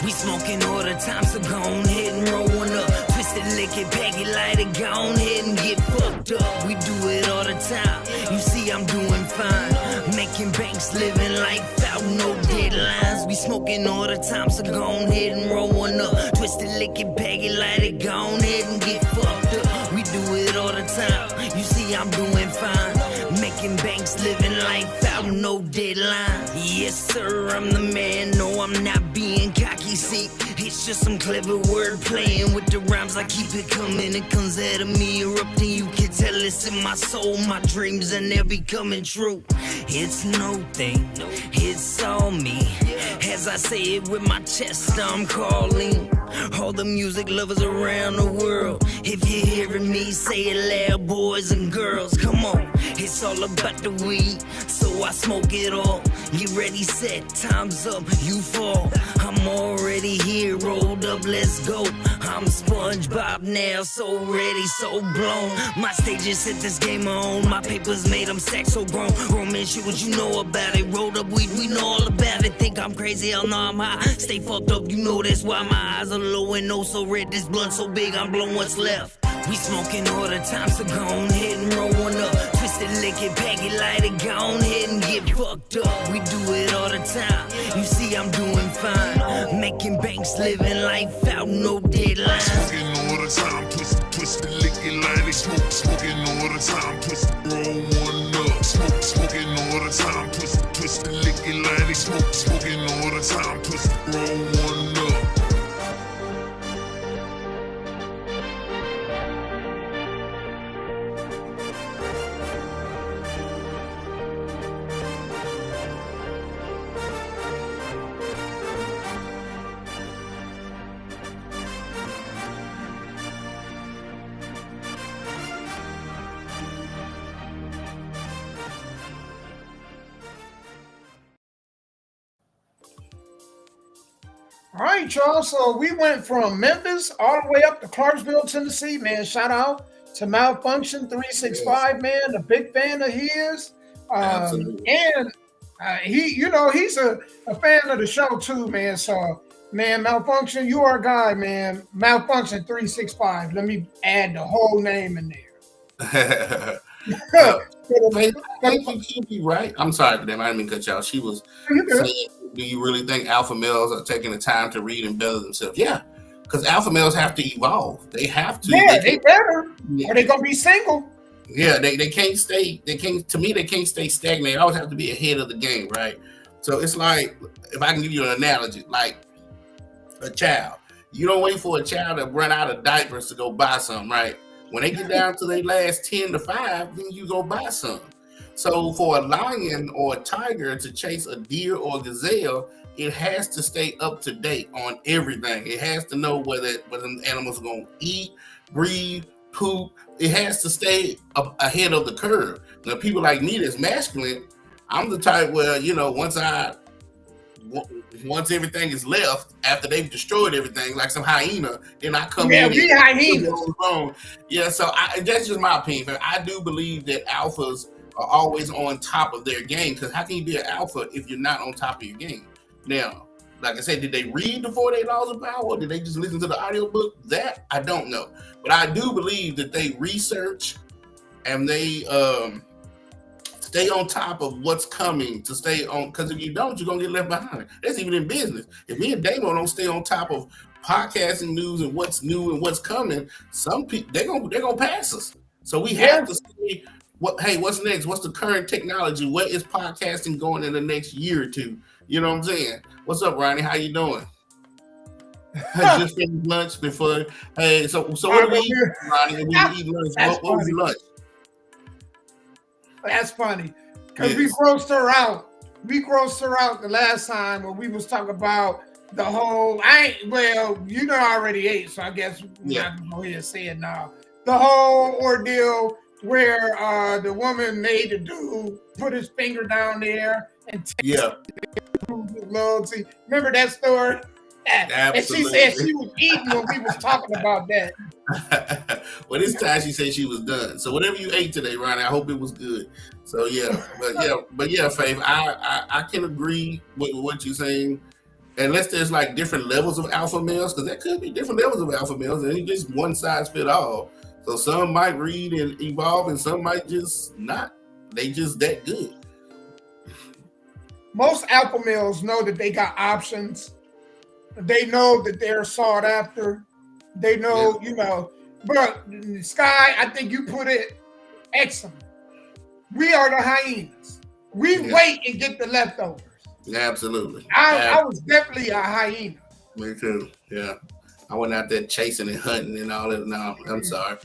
We smoking all the time, so go on ahead and roll one up. Twist it, lick it, pack it, light it, go on ahead and get fucked up. We do it all the time, you see I'm doing fine. Making banks, living life out, no deadlines. We smoking all the time, so go on ahead and roll one up. Twist it, lick it, pack it, light it, go on ahead and get fucked up. We do it all the time, you see I'm doing fine. Making banks, living life out, no deadline. Yes sir, I'm the man, no I'm not being cocky. See, it's just some clever word playing with the rhymes. I keep it coming, it comes out of me erupting. You can tell it's in my soul, my dreams and they're becoming true. It's no thing, it's all me. As I say it with my chest, I'm calling all the music lovers around the world. If you're hearing me, say it loud, boys and girls. Come on, it's all about the weed, so I smoke it all. Get ready, set, time's up, you fall. I'm already here, rolled up, let's go. I'm SpongeBob now, so ready, so blown. My stages set this game on, my papers made them stack so grown. Roman shit, what you know about it? Rolled up weed, we know all about it. Think I'm crazy, hell no, I'm high. Stay fucked up, you know that's why my eyes are low and oh so red. This blunt so big, I'm blowing what's left. We smoking all the time, so go on ahead and roll one up. Twist it, lick it, pack it, light it, go on ahead and get fucked up. We do it all the time, you see I'm doing fine. Making banks, living life out, no deadline. Smoking all the time, twist it, lick it, light it, smoking all the time, twist it, roll one up. Smoking all the time, twist it, lick it, light it, smoking all the time, twist it, roll one up. All right, y'all. So we went from Memphis all the way up to Clarksville, Tennessee, man. Shout out to Malfunction Yes, 365, man. A big fan of his. absolutely. And he's a fan of the show too, man. So, man, Malfunction, you are a guy, man. Malfunction 365. Let me add the whole name in there. uh, For Faith, I the- think you could be right. I'm sorry, damn, I didn't mean to cut you out. She was you good. saying, "Do you really think alpha males are taking the time to read and better themselves?" Yeah, because alpha males have to evolve. They have to. Yeah, they better. Yeah, Or they gonna be single. yeah, they can't stay. They can't. To me, they can't stay stagnant. They always have to be ahead of the game, right? So it's like, if I can give you an analogy, like a child. You don't wait for a child to run out of diapers to go buy some, right? When they get down to their last 10 to 5, then you go buy some. So for a lion or a tiger to chase a deer or a gazelle, it has to stay up to date on everything. It has to know whether animals are going to eat, breathe, poop. It has to stay ahead of the curve. Now, people like me that's masculine, I'm the type where, once everything is left, after they've destroyed everything, like some hyena, then I come Yeah, in we and hyenas. yeah. So that's just my opinion. But I do believe that alphas are always on top of their game. Because how can you be an alpha if you're not on top of your game? Now, like I said, did they read the 48 Laws of Power, or did they just listen to the audiobook? That I don't know. But I do believe that they research and they stay on top of what's coming to stay on, because if you don't, you're gonna get left behind. That's even in business. If me and Damo don't stay on top of podcasting news and what's new and what's coming, some people they're gonna pass us. So we have to see what's next? What's the current technology? What is podcasting going in the next year or two? You know what I'm saying? What's up, Ronnie? How you doing? I just finished lunch before. Hey, so what do we eat, Ronnie? We eat lunch. What was your lunch? That's funny. Because Yes. we grossed her out. We grossed her out the last time when we was talking about the whole, I already ate, so I guess we're not going to go ahead and say it now. The whole ordeal where the woman made the dude put his finger down there and take loyalty. Remember that story? And she said she was eating when we was talking about that. Well, this time she said she was done. So whatever you ate today, Ronnie, I hope it was good. So but yeah, Faith, I can agree with what you're saying. Unless there's like different levels of alpha males, because there could be different levels of alpha males, and it's just one size fit all. So some might read and evolve, and some might just not. They just that good. Most alpha males know that they got options. They know that they're sought after. They know, but Sky, I think you put it excellent. We are the hyenas. We wait and get the leftovers. Absolutely. I was definitely a hyena. Me too. Yeah. I went out there chasing and hunting and all that. No, I'm sorry.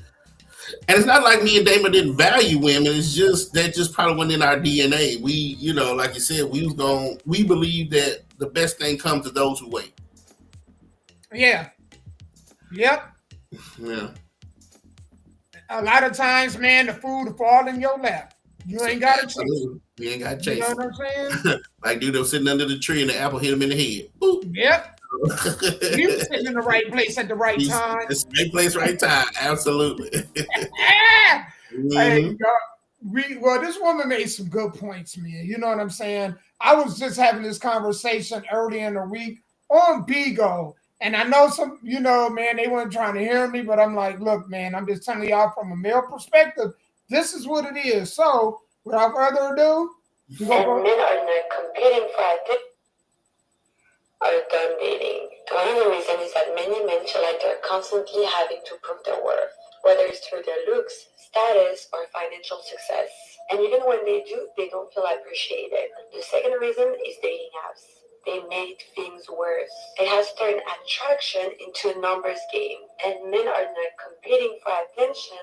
And it's not like me and Damon didn't value women. It's just that just probably wasn't in our DNA. We, like you said, we believe that the best thing comes to those who wait. Yeah. Yep. Yeah. A lot of times, man, the food will fall in your lap. You ain't got to chase. You ain't got to chase. You know what I'm saying? Like dude that was sitting under the tree and the apple hit him in the head. Boop. Yep. You were sitting in the right place at the right time. It's right place, right time. Absolutely. Hey, this woman made some good points, man. You know what I'm saying? I was just having this conversation early in the week on Bigo. And I know some, man, they weren't trying to hear me, but I'm like, look, man, I'm just telling y'all from a male perspective, this is what it is. So, without further ado, men are not competing for attention or done dating. One of the reasons is that many men feel like they're constantly having to prove their worth, whether it's through their looks, status, or financial success. And even when they do, they don't feel appreciated. The second reason is dating apps. They make things worse. It has turned attraction into a numbers game, and men are not competing for attention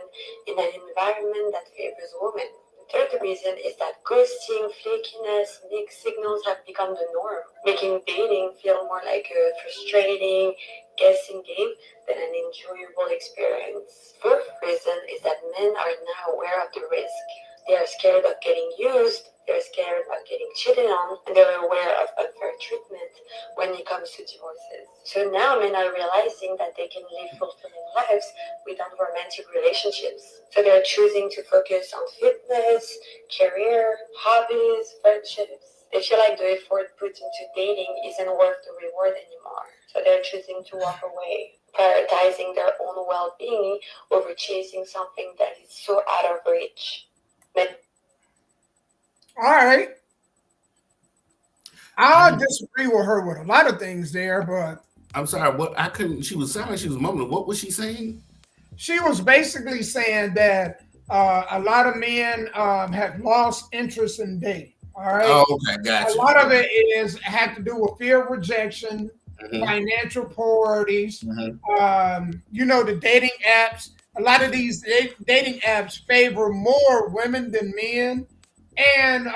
in an environment that favors women. The third reason is that ghosting, flakiness, mixed signals have become the norm, making dating feel more like a frustrating guessing game than an enjoyable experience. Fourth reason is that men are now aware of the risk. They are scared of getting used, They're scared of getting cheated on, and they're aware of unfair treatment when it comes to divorces. So now men are realizing that they can live fulfilling lives without romantic relationships. So they're choosing to focus on fitness, career, hobbies, friendships. They feel like the effort put into dating isn't worth the reward anymore. So they're choosing to walk away, prioritizing their own well-being over chasing something that is so out of reach. All right. I disagree with her with a lot of things there, but I'm sorry. What I couldn't. She was sounding like she was mumbling. What was she saying? she was basically saying that a lot of men have lost interest in dating. All right. Oh, okay, gotcha. A lot of it is have to do with fear of rejection, financial priorities. The dating apps. A lot of these dating apps favor more women than men, and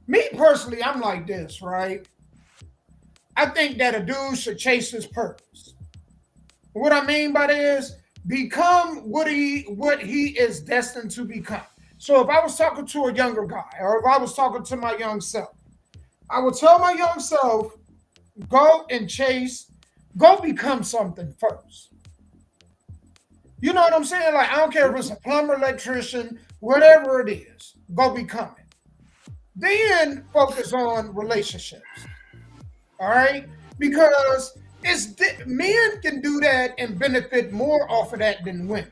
me personally, I'm like this, right? I think that a dude should chase his purpose. What I mean by that is become what he is destined to become. So if I was talking to a younger guy, or if I was talking to my young self, I would tell my young self, go become something first. You know what I'm saying? Like, I don't care if it's a plumber, electrician, whatever it is, go become it. Then focus on relationships. All right? Because men can do that and benefit more off of that than women.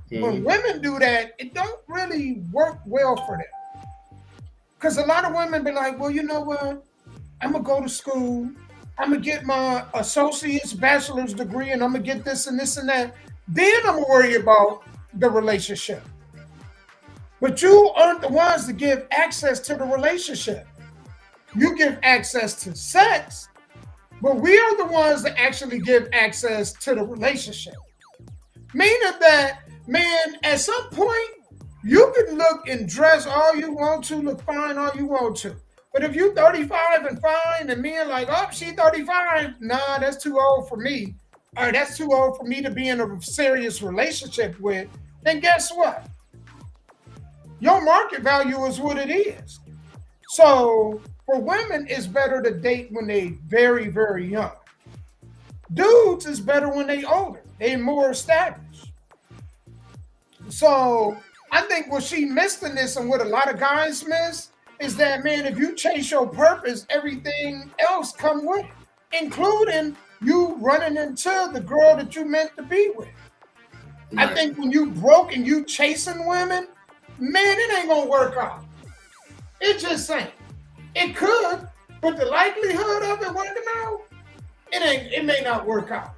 When women do that, it don't really work well for them. Because a lot of women be like, well, you know what? I'm going to go to school. I'm going to get my associate's bachelor's degree, and I'm going to get this and this and that. Then I'm going to worry about the relationship. But you aren't the ones to give access to the relationship. You give access to sex, but we are the ones that actually give access to the relationship. Meaning that, man, at some point, you can look and dress all you want to, look fine all you want to. But if you 35 and fine, and men like, oh, she 35, nah, that's too old for me. Or that's too old for me to be in a serious relationship with, then guess what? Your market value is what it is. So for women, it's better to date when they very, very young. Dudes is better when they older. They more established. So I think what she missed in this and what a lot of guys miss is that, man, if you chase your purpose, everything else come with it, including you running into the girl that you meant to be with. Right. I think when you broke and you chasing women, man, it ain't gonna work out. It just ain't. It could, but the likelihood of it working out, it may not work out.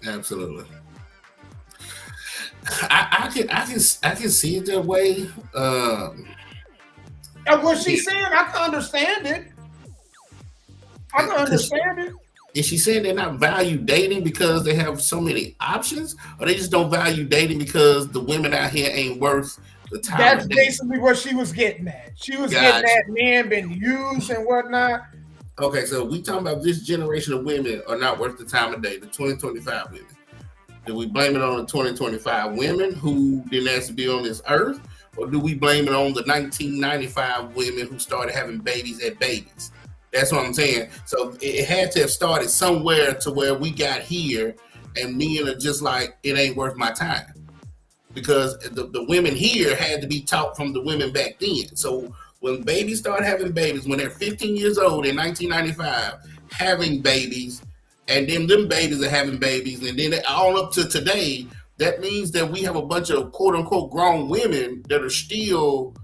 Absolutely. I can see it that way. What she's saying, I can understand it. I can understand it. Is she saying they're not value dating because they have so many options, or they just don't value dating because the women out here ain't worth the time? That's basically what she was getting at. She was getting at men being used and whatnot. Okay, so we talking about this generation of women are not worth the time of day, the 2025 women. Do we blame it on the 2025 women who didn't ask to be on this earth, or do we blame it on the 1995 women who started having babies at babies? That's what I'm saying. So it had to have started somewhere to where we got here, and men are just like, it ain't worth my time. Because the women here had to be taught from the women back then. So when babies start having babies, when they're 15 years old in 1995, having babies, and then them babies are having babies, and then all up to today, that means that we have a bunch of quote unquote grown women that are still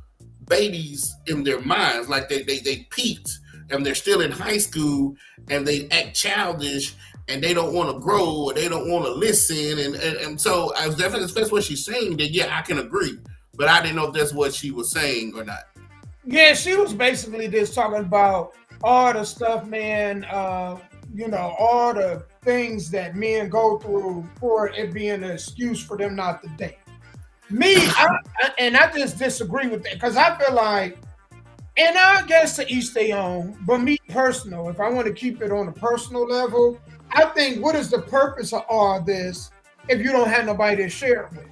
babies in their minds, like they peaked and they're still in high school and they act childish and they don't want to grow or they don't want to listen. And so I was definitely, if that's what she's saying, then yeah, I can agree. But I didn't know if that's what she was saying or not. Yeah, she was basically just talking about all the stuff, man, all the things that men go through for it being an excuse for them not to date. I just disagree with that because I feel like, and I guess to each their own, but me personal, if I want to keep it on a personal level, I think what is the purpose of all this if you don't have nobody to share it with?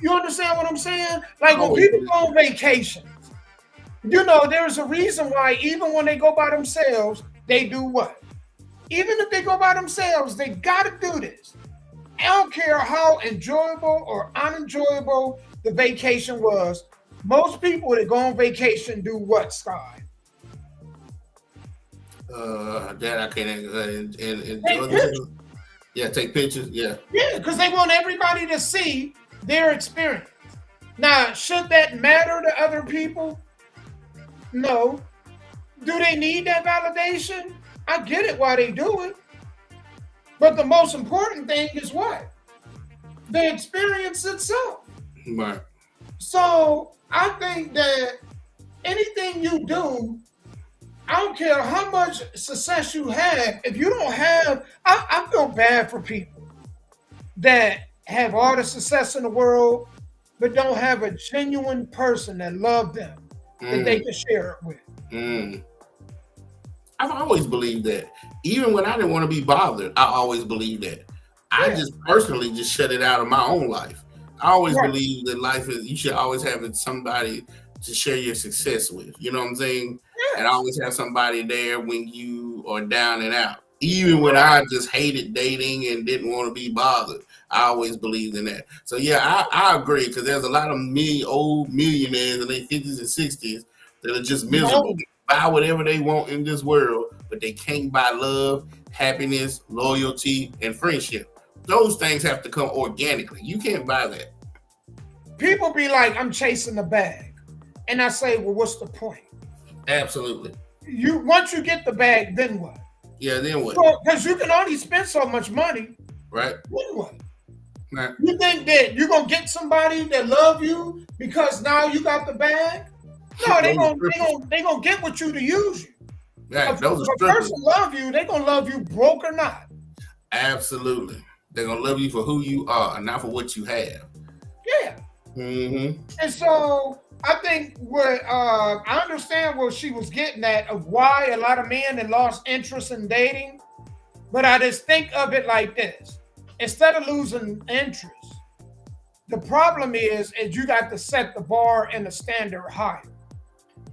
You understand what I'm saying? Like when Always. people go on vacations, you know, there's a reason why even when they go by themselves, they do what? Even if they go by themselves, they got to do this. I don't care how enjoyable or unenjoyable the vacation was. Most people that go on vacation do what, Sky? That I can't and Take pictures. Yeah, take pictures. Yeah. Yeah, because they want everybody to see their experience. Now, should that matter to other people? No. Do they need that validation? I get it why they do it. But the most important thing is what? The experience itself. Right. So I think that anything you do, I don't care how much success you have, if you don't have, I feel bad for people that have all the success in the world, but don't have a genuine person that loves them that they can share it with. I've always believed that. Even when I didn't want to be bothered, I always believed that. I just personally just shut it out of my own life. I always believe that life is, you should always have somebody to share your success with. You know what I'm saying? And always have somebody there when you are down and out. Even when I just hated dating and didn't want to be bothered, I always believed in that. So yeah, I agree, because there's a lot of old millionaires in their 50s and 60s that are just miserable. They buy whatever they want in this world, but they can't buy love, happiness, loyalty, and friendship. Those things have to come organically. You can't buy that. People be like, I'm chasing the bag. And I say, well, what's the point? Absolutely. Once you get the bag, then what? Yeah, then what? Because you can only spend so much money. Right. Then what? Right. You think that you're going to get somebody that love you because now you got the bag? No, they gonna get with you to use you. Right. If a person love you, they gonna love you broke or not. Absolutely. They're gonna love you for who you are, not for what you have. Yeah. And so I think I understand what she was getting at of why a lot of men have lost interest in dating, but I just think of it like this: instead of losing interest, the problem is you got to set the bar and the standard higher.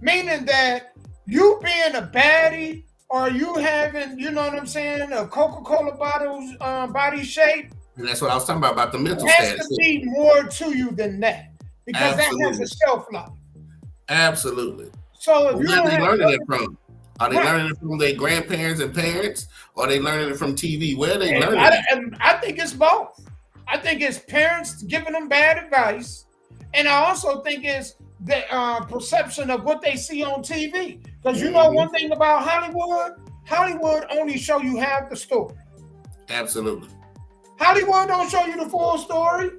Meaning that you being a baddie or you having, you know what I'm saying, a Coca-Cola bottle's body shape. And that's what I was talking about the mental status. There has to be more to you than that. Because that has a shelf life. Absolutely. So if where are they learning it from? Are they learning it from their grandparents and parents? Or are they learning it from TV? Where are they learning it? I think it's both. I think it's parents giving them bad advice. And I also think it's the perception of what they see on TV. Because you know one thing about Hollywood only show you half the story. Absolutely. Hollywood don't show you the full story.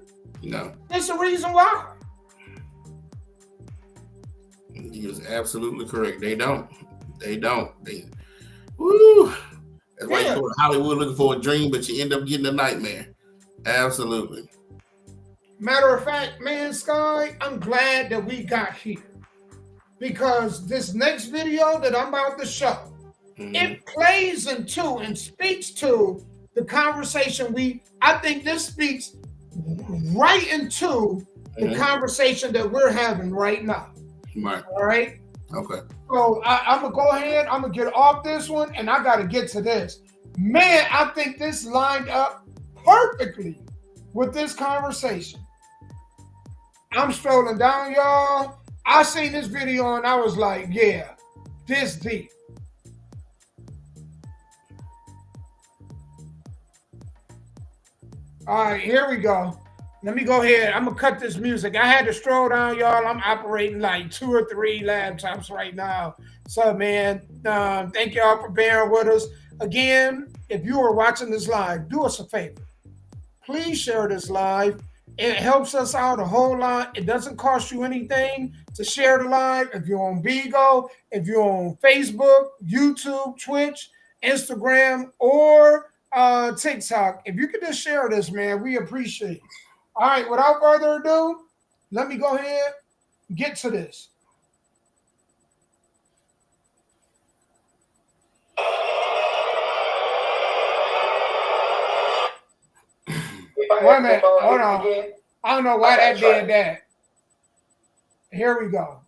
No. There's a reason why. He is absolutely correct. They don't. Woo. That's why you go to Hollywood looking for a dream, but you end up getting a nightmare. Absolutely. Matter of fact, man, Sky, I'm glad that we got here. Because this next video that I'm about to show, it plays into and speaks to the conversation I think this speaks right into the conversation that we're having right now. Right. All right? Okay. So I'm going to go ahead. I'm going to get off this one, and I got to get to this. Man, I think this lined up perfectly with this conversation. I'm strolling down, y'all. I seen this video, and I was like, yeah, this deep. All right, here we go. Let me go ahead. I'm going to cut this music. I had to stroll down, y'all. I'm operating like 2 or 3 laptops right now. So, man, thank y'all for bearing with us. Again, if you are watching this live, do us a favor. Please share this live. It helps us out a whole lot. It doesn't cost you anything to share the live. If you're on Bigo, if you're on Facebook, YouTube, Twitch, Instagram, or TikTok, if you could just share this, man, we appreciate it. All right, without further ado, let me go ahead and get to this. Wait a minute, hold on. I don't know why that did that. Here we go.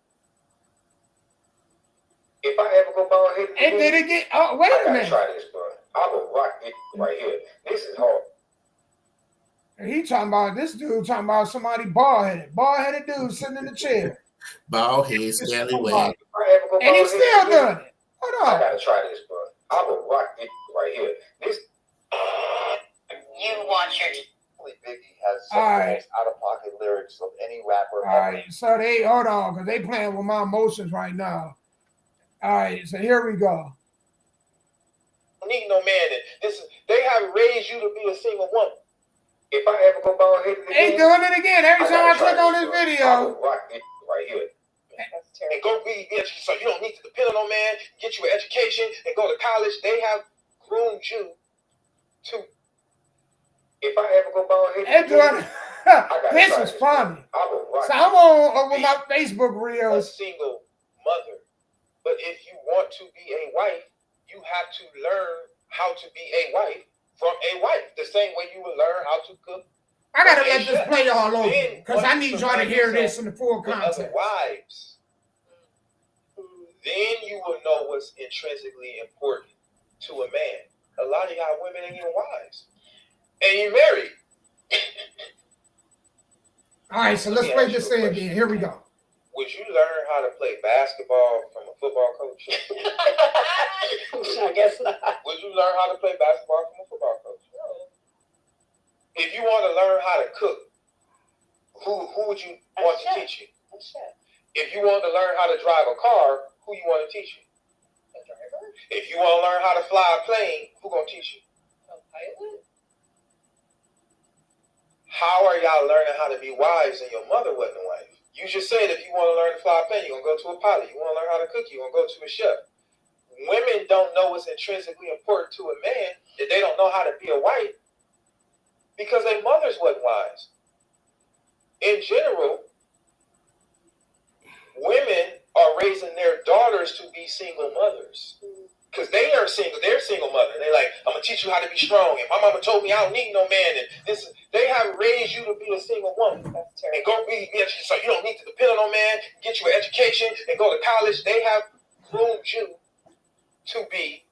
If I ever go bald headed And did it get? Oh, wait a minute. Try this, bro. I will rock this right here. This is hard. He talking about this dude talking about somebody bald-headed dude sitting in the chair. Bald head, scallywag. And he's still doing it. Hold on. I gotta try this, bro. I will rock this right here. This. You want your. Biggie has some of the most out-of-pocket lyrics of any rapper ever. All right, so they hold on because they playing with my emotions right now. All right, so here we go. I need no man. They have raised you to be a single woman. If I ever go bald headed again, they doing it again. Every time I click on this video. I will rock this right here. And go be educated, so you don't need to depend on no man. Get you an education and go to college. They have groomed you to. If I ever go bald headed again, this is funny. So I'm on with my Facebook reels. A single mother, but if you want to be a wife, you have to learn how to be a wife from a wife. The same way you would learn how to cook. I gotta let this play all over because I need y'all to hear this in the full context. Other wives, then you will know what's intrinsically important to a man. A lot of y'all women ain't even wives. And you married. All right, so let's play this thing again. Here we go. Would you learn how to play basketball from a football coach? I guess not. Would you learn how to play basketball from a football coach? No. If you want to learn how to cook, who would you want to teach you? A chef. If you want to learn how to drive a car, who you want to teach you? A driver. If you want to learn how to fly a plane, who gonna teach you? A pilot. How are y'all learning how to be wives and your mother wasn't a wife? You just said if you want to learn to fly a plane, you're going to go to a pilot. You want to learn how to cook, you're going to go to a chef. Women don't know what's intrinsically important to a man, that they don't know how to be a wife because their mothers wasn't wives. In general, women are raising their daughters to be single mothers. Because they are single, they're single mother. They're like, I'm going to teach you how to be strong. And my mama told me I don't need no man. And this, they have raised you to be a single woman. And go be educated. So you don't need to depend on no man. Get you an education and go to college. They have groomed you to be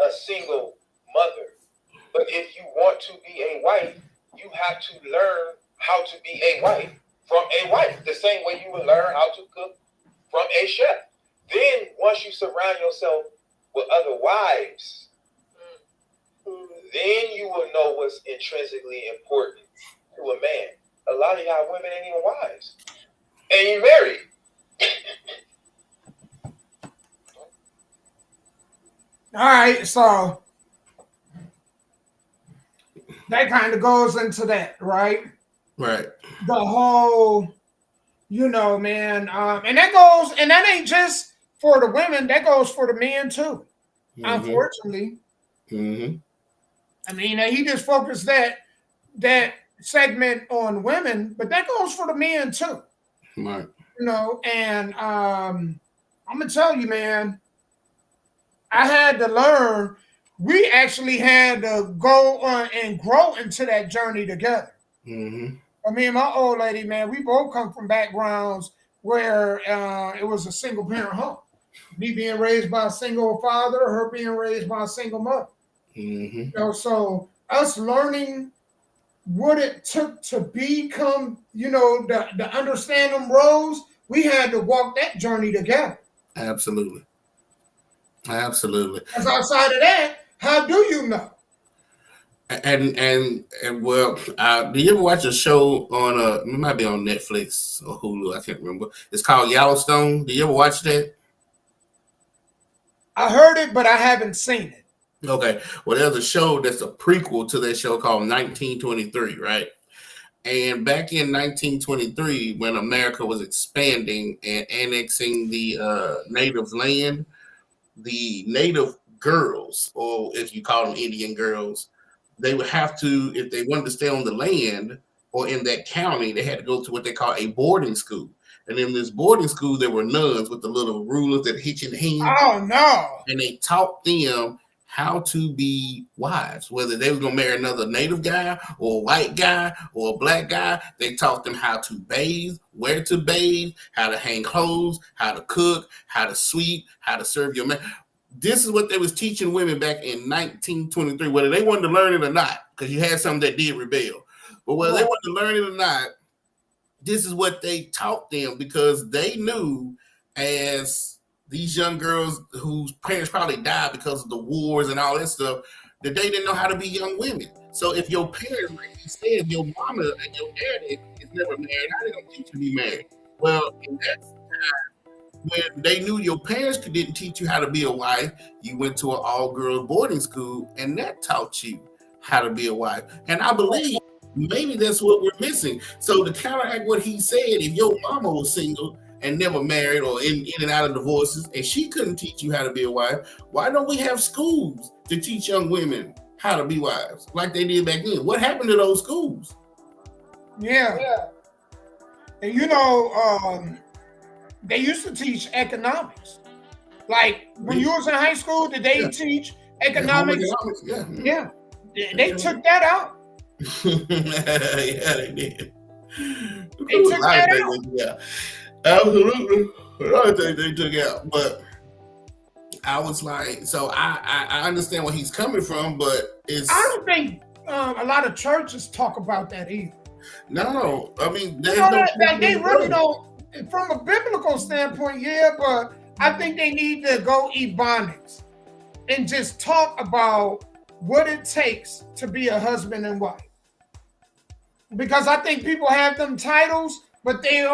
a single mother. But if you want to be a wife, you have to learn how to be a wife from a wife. The same way you would learn how to cook from a chef. Then once you surround yourself with other wives, then you will know what's intrinsically important to a man. A lot of y'all women ain't even wives. And you married. All right, so that kind of goes into that, right? Right. The whole, man, and that ain't just for the women, that goes for the men too. Mm-hmm. Unfortunately. Mm-hmm. I mean, he just focused that segment on women, but that goes for the men too. Right. And I'm gonna tell you, man, I had to learn. We actually had to go on and grow into that journey together. Mm-hmm. I mean, my old lady, man, we both come from backgrounds where it was a single parent home. Me being raised by a single father, her being raised by a single mother. Mm-hmm. So us learning what it took to become, the understand them roles, we had to walk that journey together. Absolutely. Absolutely. Because outside of that, how do you know? And well, do you ever watch a show on it might be on Netflix or Hulu, I can't remember. It's called Yellowstone. Do you ever watch that? I heard it, but I haven't seen it. Okay. Well, there's a show that's a prequel to that show called 1923, right? And back in 1923, when America was expanding and annexing the native land, the native girls, or if you call them Indian girls, they would have to, if they wanted to stay on the land or in that county, they had to go to what they call a boarding school. And in this boarding school, there were nuns with the little rulers that hit your hand. Oh, no. And they taught them how to be wives. Whether they was gonna marry another native guy or a white guy or a black guy, they taught them how to bathe, where to bathe, how to hang clothes, how to cook, how to sweep, how to serve your man. This is what they was teaching women back in 1923, whether they wanted to learn it or not, because you had some that did rebel. But whether they wanted to learn it or not, this is what they taught them, because they knew, as these young girls whose parents probably died because of the wars and all that stuff, that they didn't know how to be young women. So if your parents, like you said, your mama and your daddy is never married, how they gonna teach you to be married? Well, in that time, when they knew your parents didn't teach you how to be a wife, you went to an all-girls boarding school, and that taught you how to be a wife. And I believe maybe that's what we're missing. So to counteract what he said, if your mama was single and never married or in and out of divorces, and she couldn't teach you how to be a wife, why don't we have schools to teach young women how to be wives like they did back then? What happened to those schools? Yeah. And you know, they used to teach economics. Like when you was in high school, did they teach economics? Yeah. They took that out. Yeah, they did. They took that out. Yeah, absolutely. A lot of things they took out, but I was like, so I understand where he's coming from, but it's. I don't think a lot of churches talk about that either. No, I mean, you know that they really don't. From a biblical standpoint, yeah, but I think they need to go ebonics and just talk about what it takes to be a husband and wife. Because I think people have them titles, but they're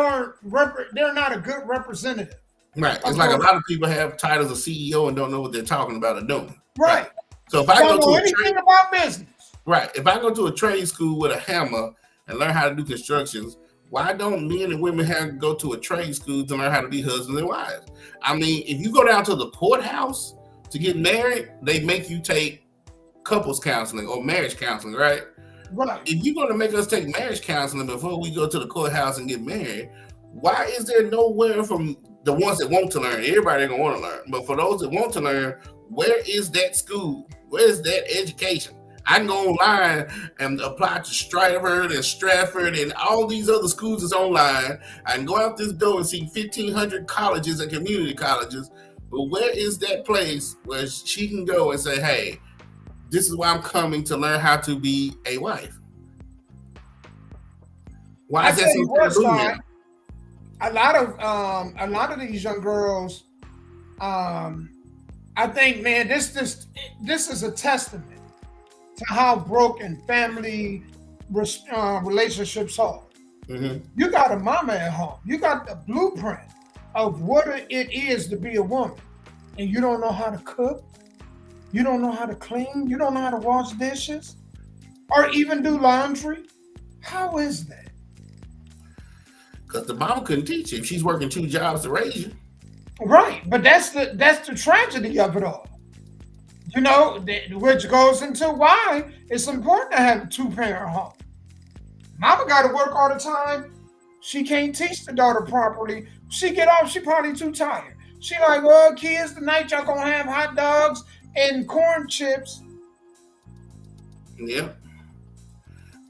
not a good representative. Right. It's like a lot of people have titles of CEO and don't know what they're talking about or doing. Right. So if I go to anything about business. Right. If I go to a trade school with a hammer and learn how to do constructions, why don't men and women have to go to a trade school to learn how to be husbands and wives? I mean, if you go down to the courthouse to get married, they make you take couples counseling or marriage counseling, right? Right. If you're going to make us take marriage counseling before we go to the courthouse and get married, why is there nowhere from the ones that want to learn? Everybody ain't going to want to learn. But for those that want to learn, where is that school? Where is that education? I can go online and apply to Stratford and Stratford and all these other schools is online. I can go out this door and see 1,500 colleges and community colleges. But where is that place where she can go and say, hey, this is why I'm coming to learn how to be a wife? Why is that so important? A lot of these young girls, I think, man, this is a testament to how broken family relationships are. Mm-hmm. You got a mama at home. You got the blueprint of what it is to be a woman, and you don't know how to cook. You don't know how to clean. You don't know how to wash dishes or even do laundry. How is that? Because the mama couldn't teach you if she's working 2 jobs to raise you. Right, but that's the tragedy of it all. You know, which goes into why it's important to have a 2-parent home. Mama got to work all the time. She can't teach the daughter properly. She get off, she probably too tired. She like, well, kids, tonight y'all gonna have hot dogs and corn chips. Yep.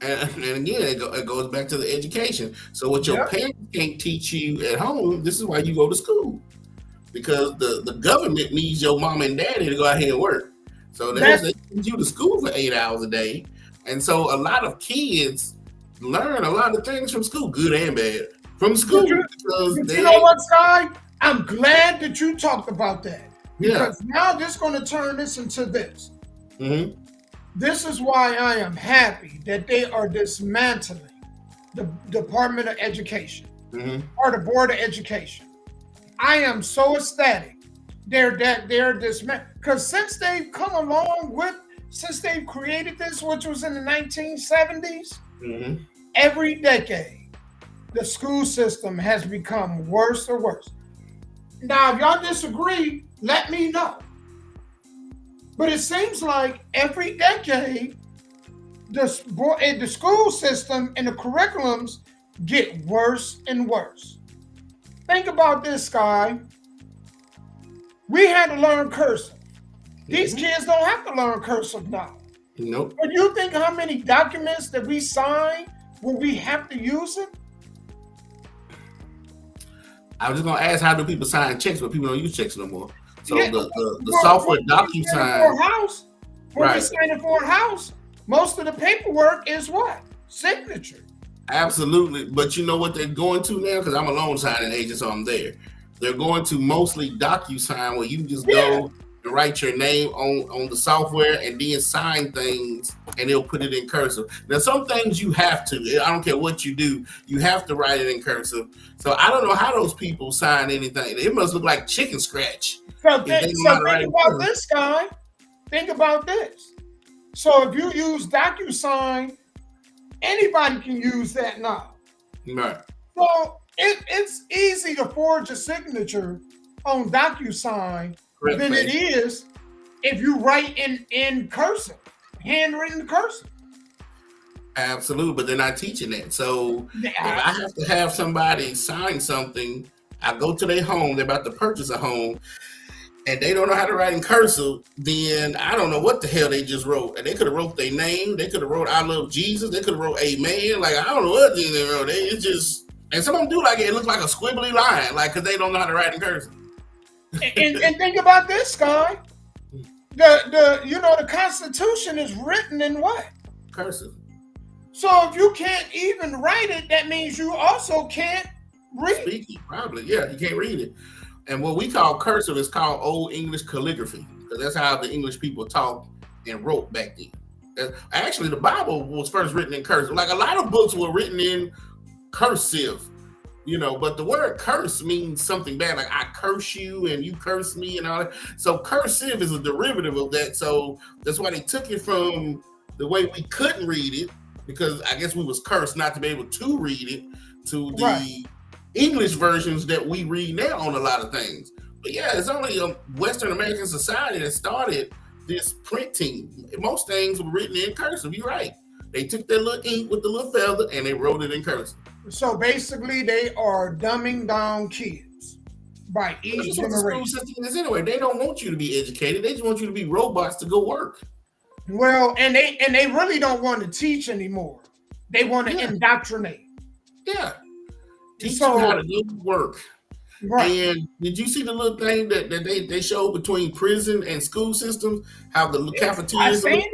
And again, it goes back to the education. So what your parents can't teach you at home, this is why you go to school. Because the government needs your mom and daddy to go out here and work. So they send you to school for 8 hours a day. And so a lot of kids learn a lot of things from school, good and bad, from school. You know what, Sky? I'm glad that you talked about that. Because now this is going to turn this into this. Mm-hmm. This is why I am happy that they are dismantling the Department of Education or the Board of Education. I am so ecstatic. They're dismantling, because since they've come along since they've created this, which was in the 1970s, every decade, the school system has become worse and worse. Now, if y'all disagree, let me know. But it seems like every decade, the school system and the curriculums get worse and worse. Think about this, Sky. We had to learn cursive. These kids don't have to learn cursive now. Nope. But you think how many documents that we sign when we have to use it? I was just gonna ask, how do people sign checks, but people don't use checks no more. So Yeah, the software DocuSign, when right? we're signing for a house, most of the paperwork is what? Signature. Absolutely. But you know what they're going to now? Because I'm a loan signing agent, so I'm there. They're going to mostly DocuSign, where you can just go and write your name on the software and then sign things, and they'll put it in cursive. Now, some things you have to. I don't care what you do, you have to write it in cursive. So I don't know how those people sign anything. It must look like chicken scratch. So think about this, guy. Think about this. So if you use DocuSign, anybody can use that now. Right. So it's easy to forge a signature on DocuSign than it is if you write in cursive, handwritten cursive. Absolutely, but they're not teaching that. So if I have to have somebody sign something, I go to their home, they're about to purchase a home, and they don't know how to write in cursive, then I don't know what the hell they just wrote. And they could have wrote their name, they could have wrote I love Jesus, they could have wrote amen. Like, I don't know what they wrote. It's just, and some of them do like it looks like a squibbly line, like, because they don't know how to write in cursive. And think about this, guy. The Constitution is written in what? Cursive. So if you can't even write it, that means you also can't read it. Speak it, probably. Yeah, you can't read it. And what we call cursive is called Old English calligraphy, because that's how the English people talked and wrote back then. Actually, the Bible was first written in cursive. Like, a lot of books were written in cursive, but the word curse means something bad, like I curse you and you curse me and all that. So cursive is a derivative of that. So that's why they took it from the way we couldn't read it, because I guess we was cursed not to be able to read it, to the English versions that we read now on a lot of things. But yeah, it's only a Western American society that started this printing. Most things were written in cursive. You're right. They took their little ink with the little feather and they wrote it in cursive. So basically, they are dumbing down kids by each generation. The school system is anyway. They don't want you to be educated. They just want you to be robots to go work. Well, and they really don't want to teach anymore. They want to indoctrinate. Yeah. Teach them how to do work. Right. And did you see the little thing that they showed between prison and school systems? How the cafeterias look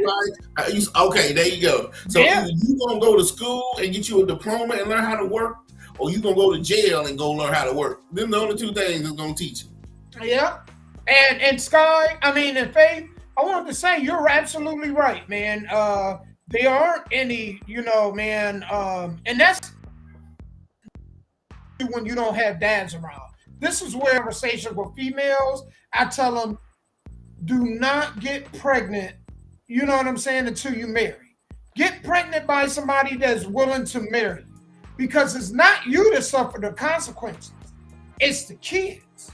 like? Okay, there you go. So either you gonna go to school and get you a diploma and learn how to work, or you gonna go to jail and go learn how to work. Them the only two things that's gonna teach you. Yeah. And Sky, and Faith, I wanted to say you're absolutely right, man. There aren't any, and that's when you don't have dads around. This is where conversation with females, I tell them, do not get pregnant, you know what I'm saying, until you marry. Get pregnant by somebody that's willing to marry, because it's not you that suffer the consequences, it's the kids.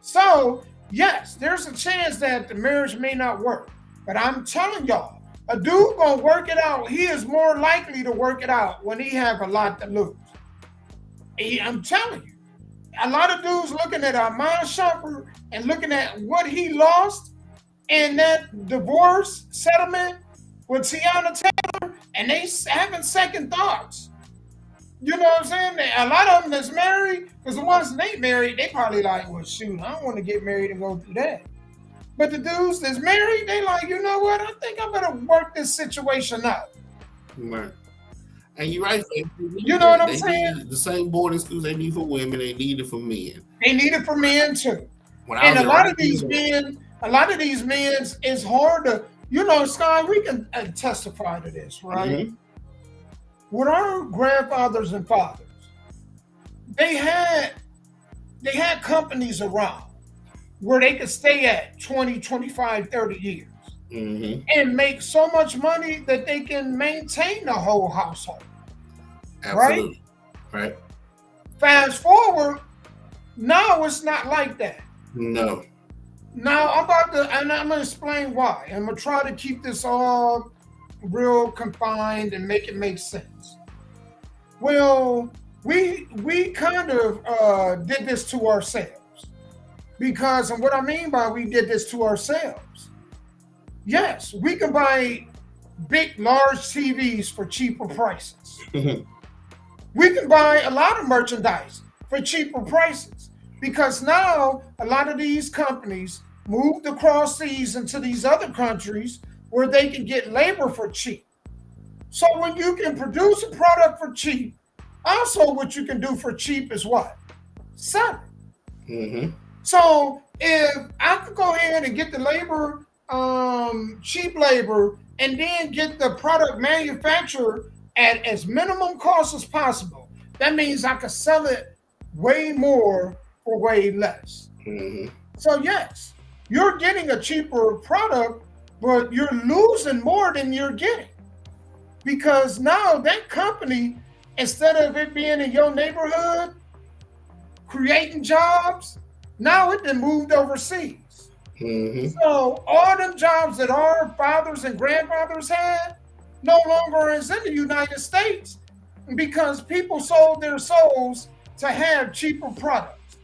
So, yes, there's a chance that the marriage may not work, but I'm telling y'all, a dude gonna work it out. He is more likely to work it out when he have a lot to lose. I'm telling you. A lot of dudes looking at Armand Shumpert and looking at what he lost in that divorce settlement with Tiana Taylor, and they having second thoughts. You know what I'm saying? A lot of them that's married, because the ones that ain't married, they probably like, well, shoot, I don't want to get married and go through that. But the dudes that's married, they like, you know what? I think I better work this situation out. Right. And you're right. You know what I'm saying? The same boarding schools they need for women, they need it for men. They need it for men too. And a lot of these men is hard to, Sky, we can testify to this, right? Mm-hmm. With our grandfathers and fathers, they had companies around where they could stay at 20, 25, 30 years. Mm-hmm. And make so much money that they can maintain the whole household. Absolutely. Right? Fast forward, now it's not like that. No. Now I'm going to explain why. I'm going to try to keep this all real confined and make it make sense. Well, we kind of did this to ourselves. Because, and what I mean by we did this to ourselves, Yes, we can buy big, large TVs for cheaper prices. We can buy a lot of merchandise for cheaper prices because now a lot of these companies moved across seas into these other countries where they can get labor for cheap. So when you can produce a product for cheap, also what you can do for cheap is what? Sell it. So if I could go ahead and get the labor, cheap labor, and then get the product manufactured at as minimum cost as possible, that means I could sell it way more for way less. So yes, you're getting a cheaper product, but you're losing more than you're getting. Because now that company, instead of it being in your neighborhood, creating jobs, now it then moved overseas. So all them jobs that our fathers and grandfathers had no longer is in the United States because people sold their souls to have cheaper products.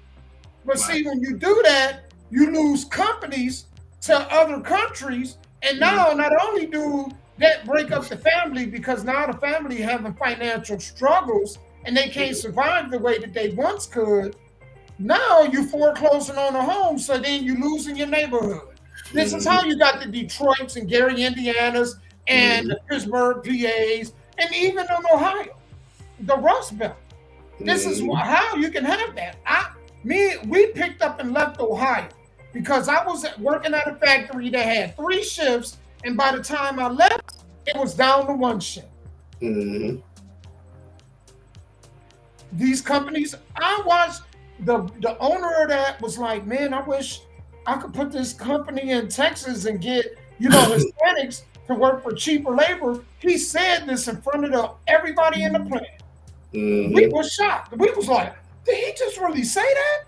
But see, when you do that, you lose companies to other countries. And now not only do that break up the family because now the family having financial struggles and they can't survive the way that they once could. Now you foreclosing on a home, so then you losing your neighborhood. This is how you got the Detroits and Gary, Indianas, and the Pittsburgh, PAs, and even in Ohio, the Rust Belt. This is how you can have that. We picked up and left Ohio because I was working at a factory that had 3 shifts, and by the time I left, it was down to 1 shift. These companies, I watched. The owner of that was like, man, I wish I could put this company in Texas and get, Hispanics to work for cheaper labor. He said this in front of everybody in the plant. We were shocked. We was like, did he just really say that?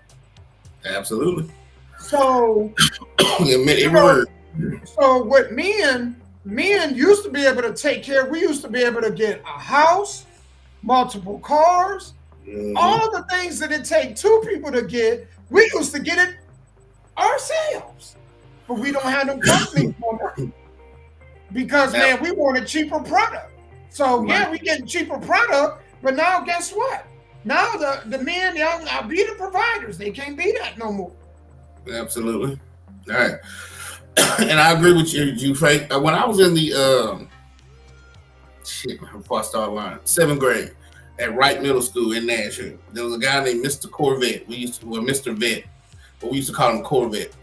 Absolutely. So, so what men used to be able to take care of, we used to be able to get a house, multiple cars, all the things that it take 2 people to get, we used to get it ourselves. But we don't have them companies no more. Because, man, we want a cheaper product. So, yeah, we getting cheaper product, but now guess what? Now the men, y'all be the providers. They can't be that no more. Absolutely. All right. And I agree with you, Frank. When I was in the, before I started learning, 7th grade, at Wright Middle School in Nashville, there was a guy named Mr. Corvette. Mr. Vet, but we used to call him Corvette.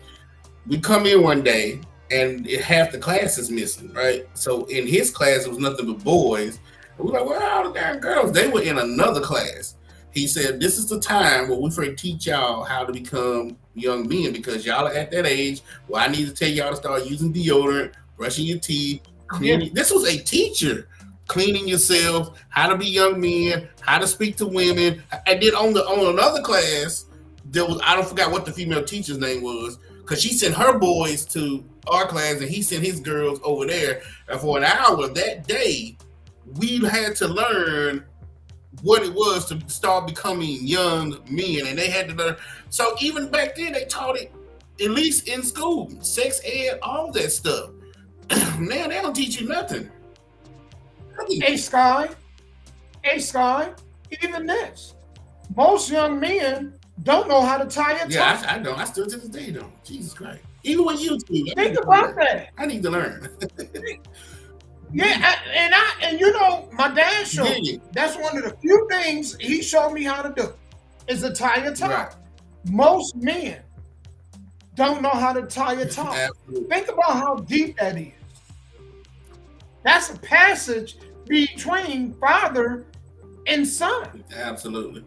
We come in one day and half the class is missing, right? So in his class, it was nothing but boys. And we're like, well, all the damn girls, they were in another class. He said, this is the time where we first teach y'all how to become young men because y'all are at that age where I need to tell y'all to start using deodorant, brushing your teeth, cleaning. This was a teacher. Cleaning yourself, how to be young men, how to speak to women. And then on another class, there was, I don't forget what the female teacher's name was, because she sent her boys to our class and he sent his girls over there. And for an hour that day, we had to learn what it was to start becoming young men. And they had to learn. So even back then, they taught it, at least in school, sex ed, all that stuff. Now they don't teach you nothing. Hey Sky, even this. Most young men don't know how to tie a tie. Yeah, I don't. I still to this day don't. Jesus Christ. Even with YouTube. Think about that. I need to learn. My dad showed me. That's one of the few things he showed me how to do is to tie a tie. Right. Most men don't know how to tie a tie. Absolutely. Think about how deep that is. That's a passage between father and son. Absolutely.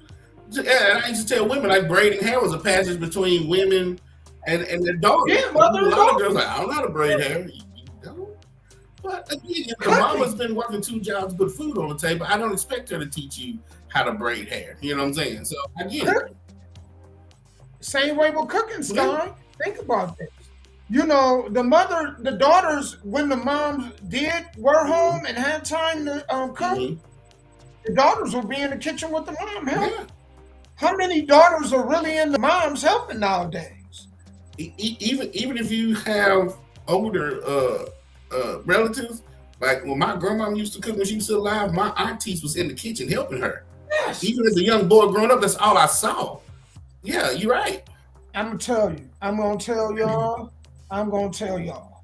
Yeah, and I used to tell women like braiding hair was a passage between women and their daughters. Yeah, mother and daughter. A lot of girls like, I don't know how to braid hair. You don't? But again, the mama's been working 2 jobs to put food on the table. I don't expect her to teach you how to braid hair. You know what I'm saying? So again. Same way with cooking, Sky. Yeah. Think about this. The daughters, when the moms were home and had time to cook, the daughters will be in the kitchen with the mom helping. Yeah. How many daughters are really in the moms helping nowadays? Even if you have older relatives. Like when my grandma used to cook when she was still alive, my aunties was in the kitchen helping her. Yes. Even as a young boy growing up, that's all I saw. Yeah, you're right. I'm gonna tell you. I'm gonna tell y'all.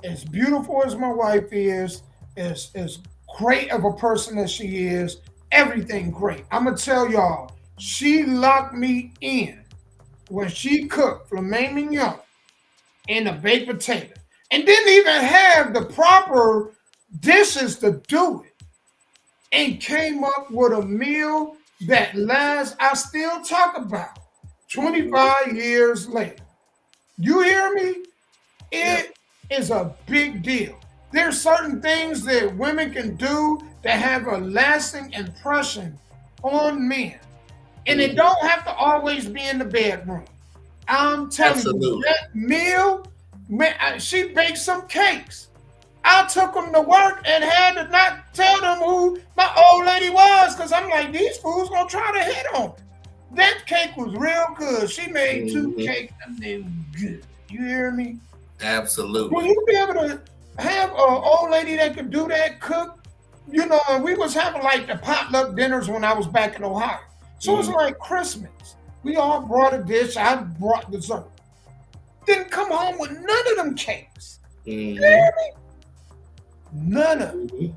As beautiful as my wife is, as great of a person as she is, everything great. I'm gonna tell y'all. She locked me in when she cooked filet mignon and a baked potato, and didn't even have the proper dishes to do it, and came up with a meal that lasts. I still talk about 25 years later. You hear me? It is a big deal. There's certain things that women can do that have a lasting impression on men. And it don't have to always be in the bedroom. I'm telling you, that meal, man, she baked some cakes. I took them to work and had to not tell them who my old lady was, because I'm like, these fools gonna try to hit on me. That cake was real good. She made 2 cakes and they were good. You hear me? Absolutely. Will you be able to have an old lady that could do that, cook? You know, and we was having like the potluck dinners when I was back in Ohio. So it's like Christmas. We all brought a dish. I brought dessert. Didn't come home with none of them cakes. You hear me? None of them.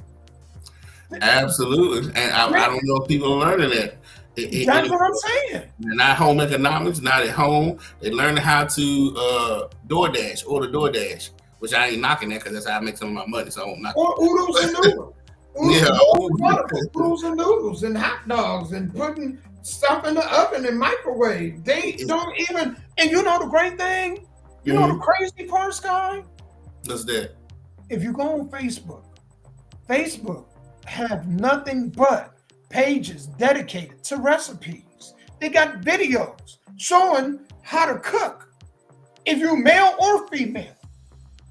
Absolutely. And I don't know if people are learning that. That's what I'm saying. They're not home economics, not at home. They learning how to order DoorDash, which I ain't knocking that because that's how I make some of my money. So I won't knock or oodles and noodles. Oodles and noodles and hot dogs and putting stuff in the oven and microwave. They don't even, and you know the great thing? You know the crazy part, Sky? What's that? If you go on Facebook have nothing but pages dedicated to recipes. They got videos showing how to cook. If you're male or female,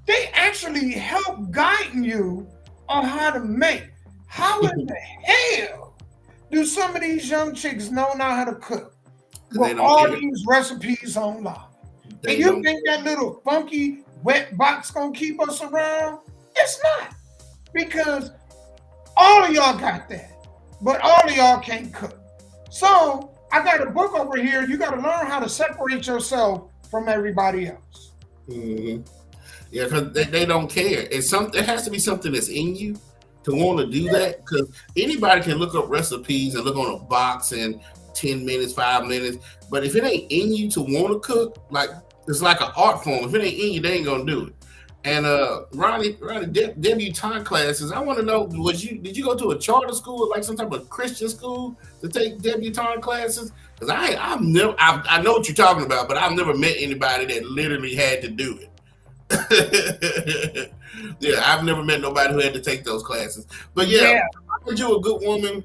they actually help guide you on how to make. How in the hell do some of these young chicks know how to cook with all these recipes online? And you think that little funky wet box gonna keep us around? It's not, because all of y'all got that, but all of y'all can't cook. So I got a book over here. You got to learn how to separate yourself from everybody else. Yeah, because they don't care. It has to be something that's in you to want to do that, because anybody can look up recipes and look on a box in 10 minutes, 5 minutes. But if it ain't in you to want to cook, like it's like an art form. If it ain't in you, they ain't gonna do it. And Ronnie, debutante classes. I want to know, did you go to a charter school, like some type of Christian school, to take debutante classes? Because I know what you're talking about, but I've never met anybody that literally had to do it. Yeah, I've never met nobody who had to take those classes. But yeah, if you're a good woman,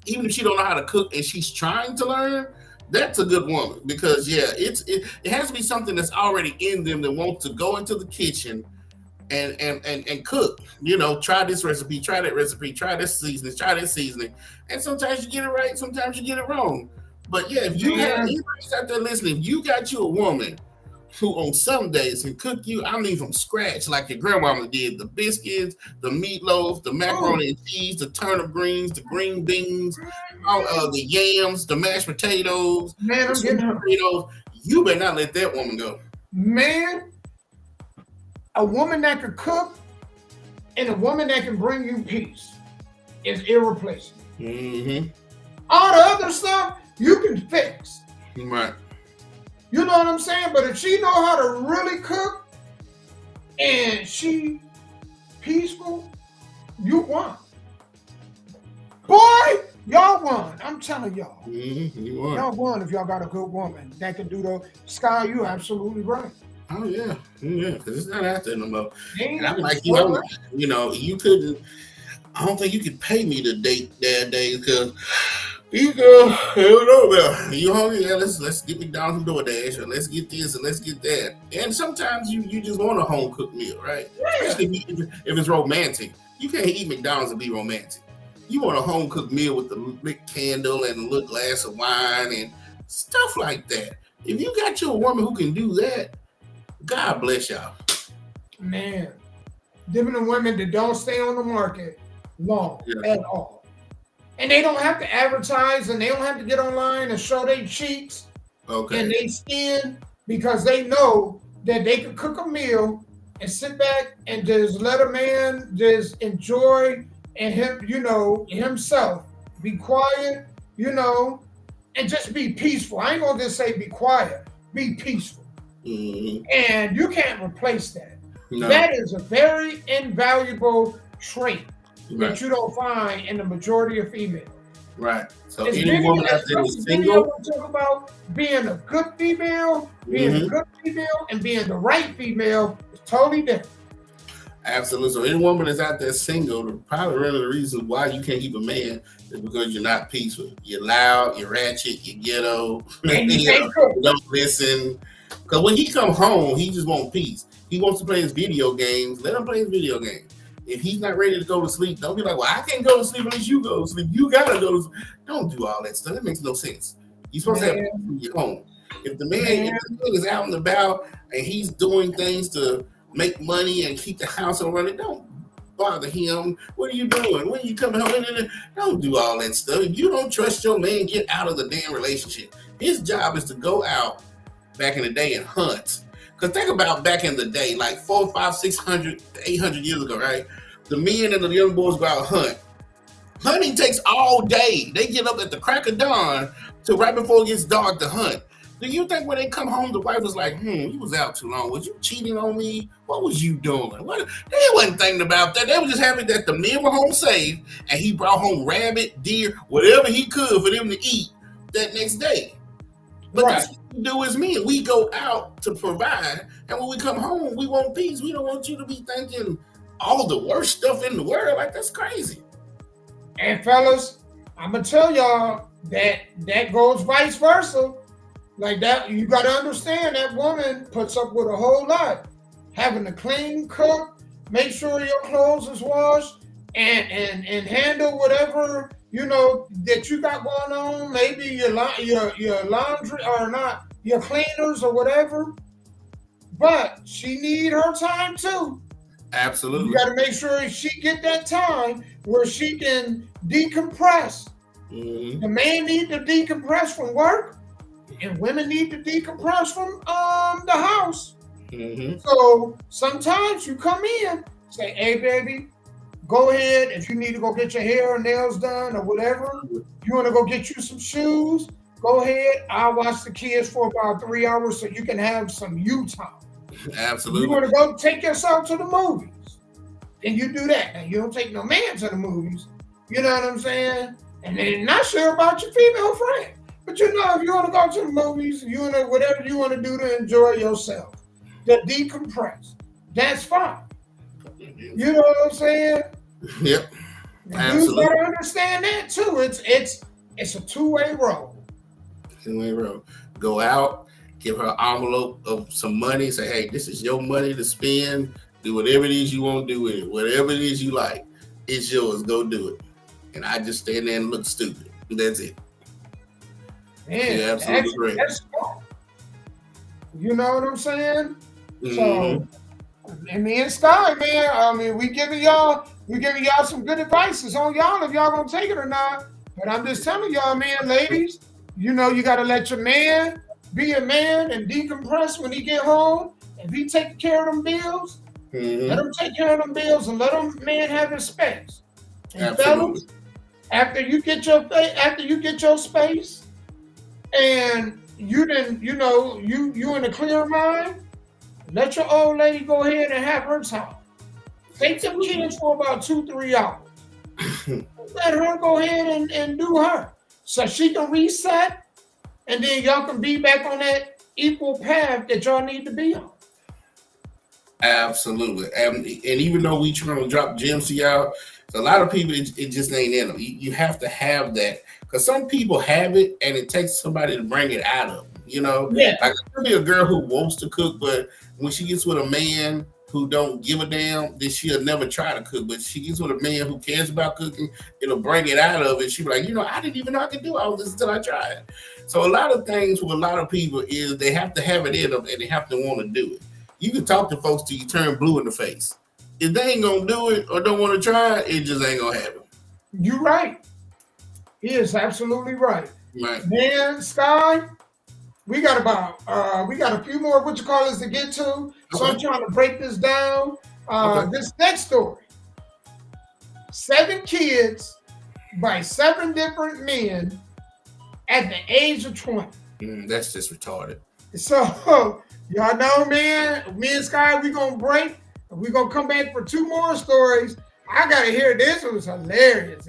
even if she don't know how to cook and she's trying to learn, that's a good woman, because it has to be something that's already in them that wants to go into the kitchen and cook. You know, try this recipe, try that recipe, try this seasoning. And sometimes you get it right, sometimes you get it wrong. But yeah, if you have anybody out there listening, if you got you a woman who on some days can cook you, I mean from scratch, like your grandmama did, the biscuits, the meatloaf, the macaroni and cheese, the turnip greens, the green beans, the yams, the mashed potatoes, man, I'm getting potatoes. You better not let that woman go. Man, a woman that can cook and a woman that can bring you peace is irreplaceable. All the other stuff you can fix. Right. You know what I'm saying? But if she know how to really cook and she peaceful, you won. Boy, y'all won. I'm telling y'all. You won. Y'all won if y'all got a good woman that can do the Sky. You absolutely right. Oh yeah, because it's not out there no more. And I'm like you, you couldn't. I don't think you could pay me to date that day, because you go, I don't know about you hungry. Yeah, let's get McDonald's and DoorDash, or let's get this and let's get that. And sometimes you just want a home cooked meal, right? Yeah. Especially if it's romantic. You can't eat McDonald's and be romantic. You want a home cooked meal with the lit candle and a little glass of wine and stuff like that. If you got you a woman who can do that, God bless y'all. Man, them are women that don't stay on the market long at all. And they don't have to advertise and they don't have to get online and show their cheeks and their skin because they know that they can cook a meal and sit back and just let a man just enjoy and him, himself. Be quiet, and just be peaceful. I ain't gonna just say be quiet, be peaceful. Mm-hmm. And you can't replace that. No. That is a very invaluable trait that you don't find in the majority of females. Right. So It's any woman out there is single. Talk about being a good female, being a good female, and being the right female is totally different. Absolutely. So any woman that's out there single, probably one of the reasons why you can't keep a man is because you're not peaceful. You're loud, you're ratchet, you're ghetto, you don't listen. Because when he come home, he just wants peace. He wants to play his video games. Let him play his video games. If he's not ready to go to sleep, don't be like, well, I can't go to sleep unless you go to sleep. You gotta go to sleep. Don't do all that stuff. That makes no sense. You're supposed to have peace in your home. If the man is out and about and he's doing things to make money and keep the house on running, don't bother him. What are you doing? When are you coming home? Don't do all that stuff. If you don't trust your man, get out of the damn relationship. His job is to go out back in the day and hunt. Because think about back in the day, like 400, 500, 600, 800 years ago, right? The men and the young boys go out hunt. Hunting takes all day. They get up at the crack of dawn till right before it gets dark to hunt. Do you think when they come home, the wife was like, you was out too long. Was you cheating on me? What was you doing? They wasn't thinking about that. They were just happy that the men were home safe and he brought home rabbit, deer, whatever he could for them to eat that next day. But that's what we do as men. We go out to provide, and when we come home, we want peace. We don't want you to be thinking all the worst stuff in the world. Like, that's crazy. And fellas, I'm gonna tell y'all that goes vice versa. Like that, you gotta understand that woman puts up with a whole lot. Having to clean, cook, make sure your clothes is washed, and handle whatever that you got going on. Maybe your laundry or not, your cleaners or whatever. But she need her time too. Absolutely. You got to make sure she get that time where she can decompress. Mm-hmm. The man need to decompress from work, and women need to decompress from the house. Mm-hmm. So sometimes you come in, say, "Hey, baby, go ahead. If you need to go get your hair or nails done or whatever, you want to go get you some shoes, go ahead. I'll watch the kids for about 3 hours so you can have some you time." Absolutely. You want to go take yourself to the movies, then you do that. Now, you don't take no man to the movies. You know what I'm saying? And then not sure about your female friend. But if you want to go to the movies, you want to whatever you want to do to enjoy yourself, to decompress, that's fine. You know what I'm saying? Yep. You gotta understand that too. It's a two-way road. Two-way road. Go out, give her an envelope of some money. Say, hey, this is your money to spend. Do whatever it is you want to do with it. Whatever it is you like, it's yours. Go do it. And I just stand there and look stupid. That's it. Man, yeah, absolutely great. That's smart. You know what I'm saying? Mm-hmm. So, and me and Sky, man, I mean, we giving y'all some good advice. It's on y'all if y'all gonna take it or not. But I'm just telling y'all, man, ladies, you gotta let your man be a man and decompress when he get home. If he take care of them bills, let him take care of them bills and let them man have his space. And fellas, after you get your space, and you in a clear mind, let your old lady go ahead and have her time. Take them kids for about 2-3 hours. Let her go ahead and do her, so she can reset, and then y'all can be back on that equal path that y'all need to be on. Absolutely. And even though we trying to drop gems to y'all, a lot of people, it just ain't in them. You have to have that, because some people have it and it takes somebody to bring it out of them, Yeah. Like, there be a girl who wants to cook, but when she gets with a man who don't give a damn, then she'll never try to cook. But she gets with a man who cares about cooking, it'll bring it out of it. She'll be like, I didn't even know I could do all this until I tried it. So a lot of things with a lot of people is they have to have it in them and they have to want to do it. You can talk to folks till you turn blue in the face. If they ain't gonna do it or don't want to try it, it just ain't gonna happen. You're right. He is absolutely right. Right. Man, Sky, we got a few more what you call us to get to. So I'm trying to break this down. This next story. 7 kids by 7 different men at the age of 20. That's just retarded. So y'all know, man, me and Sky, we gonna break. We're gonna come back for 2 more stories. I gotta hear this. It was hilarious.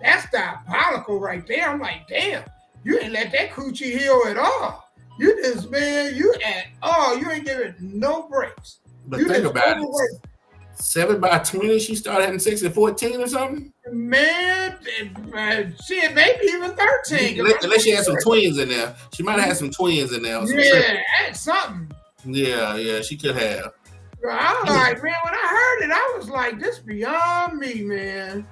That's diabolical right there. I'm like, damn, you ain't let that coochie heal at all. You just, man, you ain't giving no breaks. But you think about it. 7 by 20, she started having sex at 14 or something? Man, shit, maybe even 13. Unless she had some twins in there. She might have had some twins in there. Yeah, that's something. Yeah, she could have. I was like, man, when I heard it, I was like, this beyond me, man.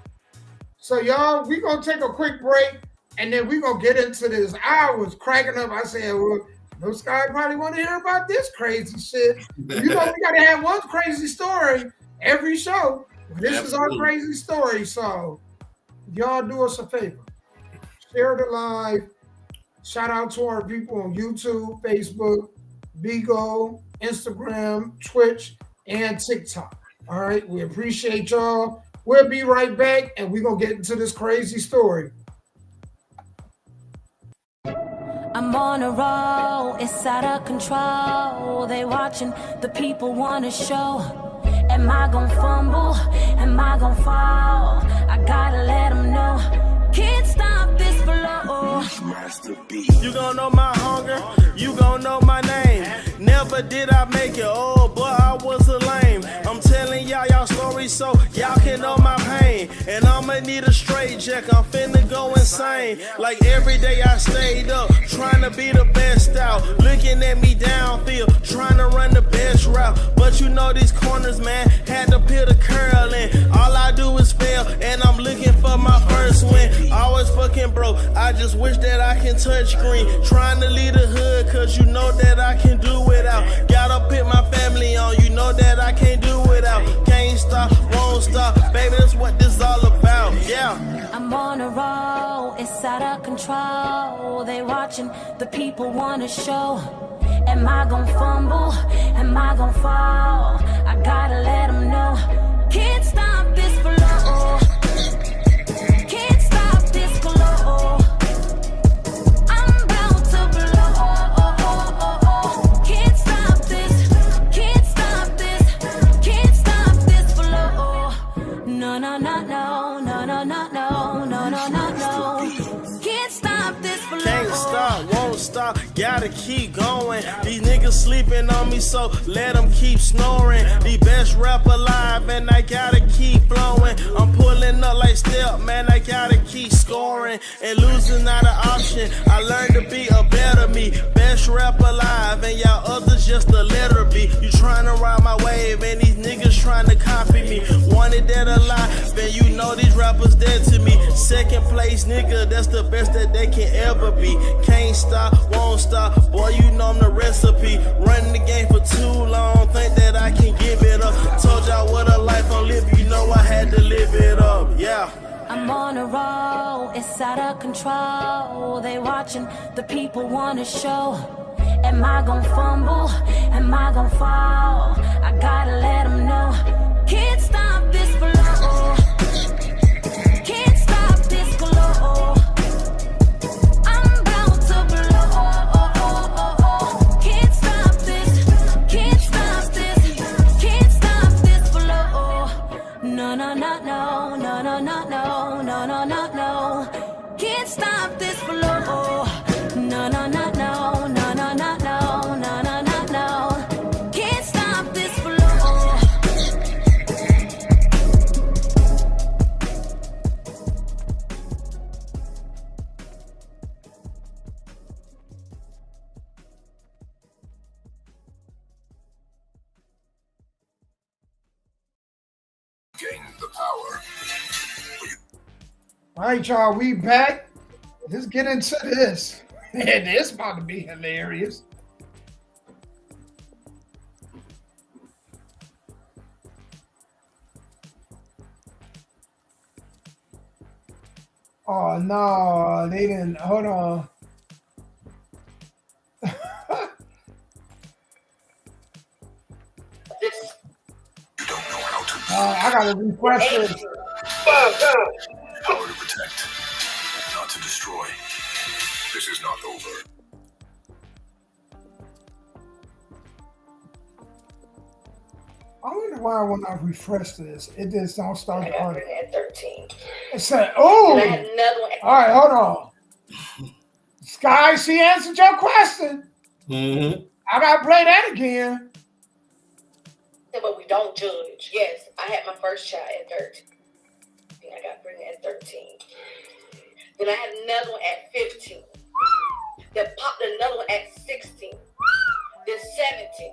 So, y'all, we going to take a quick break, and then we going to get into this. I was cracking up. I said, well, no Sky probably want to hear about this crazy shit. You know, we got to have one crazy story every show. This is our crazy story. So, y'all do us a favor. Share the live. Shout out to our people on YouTube, Facebook, Bigo, Instagram, Twitch, and TikTok. All right, we appreciate y'all. We'll be right back, and we're going to get into this crazy story. I'm on a roll, it's out of control. They watching, the people want to show. Am I gon' fumble? Am I gon' fall? I gotta let them know. Can't stop this flow. You gon' know my hunger, you gon' know my name. Never did I make it, oh boy, I was a lame. I'm telling y'all stories so y'all can know my pain. And I'ma need a straight jack, I'm finna go insane. Like every day I stayed up, trying to be the best out. Looking at me downfield, trying to run the best route. But you know these corners, man, had to put a curl in. All I do is fail, and I'm looking for my first win. Always fucking broke, I just wish that I can touch green. Trying to lead the hood, cause you know that I can do without. Gotta put my family on, you know that I can't do without. Can't stop, won't stop, baby, that's what this all about, yeah. I'm on a roll, it's out of control. They watching, the people wanna show. Am I gon' fumble? Am I gon' fall? I gotta let them know. Can't stop this flow. Can't stop this glow. I'm about to blow. Can't stop this. Can't stop this. Can't stop this flow. No, no, no, no, no, no, no, no, no, no, no, no. Can't stop this flow. Can't stop, won't stop, gotta keep going. These niggas sleeping on me, so let them keep snoring. The best rap alive, and I gotta keep flowing. I'm pulling up like step, man, I gotta keep scoring. And losing not an option, I learned to be a better me. Best rap alive, and y'all others just a letter B. You trying to ride my wave, and these niggas trying to copy me. Wanted that alive, then you know these rappers dead to me. Second place, nigga, that's the best that they can ever be. Can't stop, won't stop, boy, you know I'm the recipe. Running the game for too long, think that I can give it up. Told y'all what a life I'm living, you know I had to live it up, yeah. I'm on a roll, it's out of control. They watching, the people wanna show. Am I gon' fumble? Am I gon' fall? I gotta let them know. Can't stop this flow. Can't stop this glow. I'm about to blow. Can't stop this. Can't stop this. Can't stop this flow. No, no, no, no, no, no, no, no, no, no, no, no. Can't stop this flow. No, no, no, no, no, no, no, no, no, no, no, no. Can't stop this flow. Gain the power. All right, y'all, we back. Let's get into this. Man, this about to be hilarious. Oh no, they didn't. Hold on. This You don't know how to I gotta refresh this. 5 times. power to protect, not to destroy. This is not over. I wonder why when I refresh this, it just don't start I the got article. pregnant at 13. It said, "Oh, And I had another one. all right, hold on." Sky, she answered your question. Mm-hmm. I gotta play that again. But we don't judge. Yes, I had my first child at 13. I got pregnant at 13. Then I had another one at 15. Then popped another one at 16. Then 17.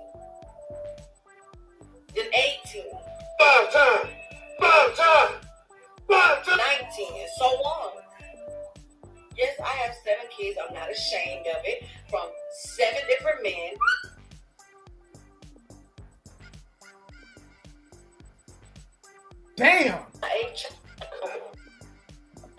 Then 18. 5 times. 5 times. 5 times. 19 and so on. Yes, I have 7 kids. I'm not ashamed of it. From 7 different men. Damn.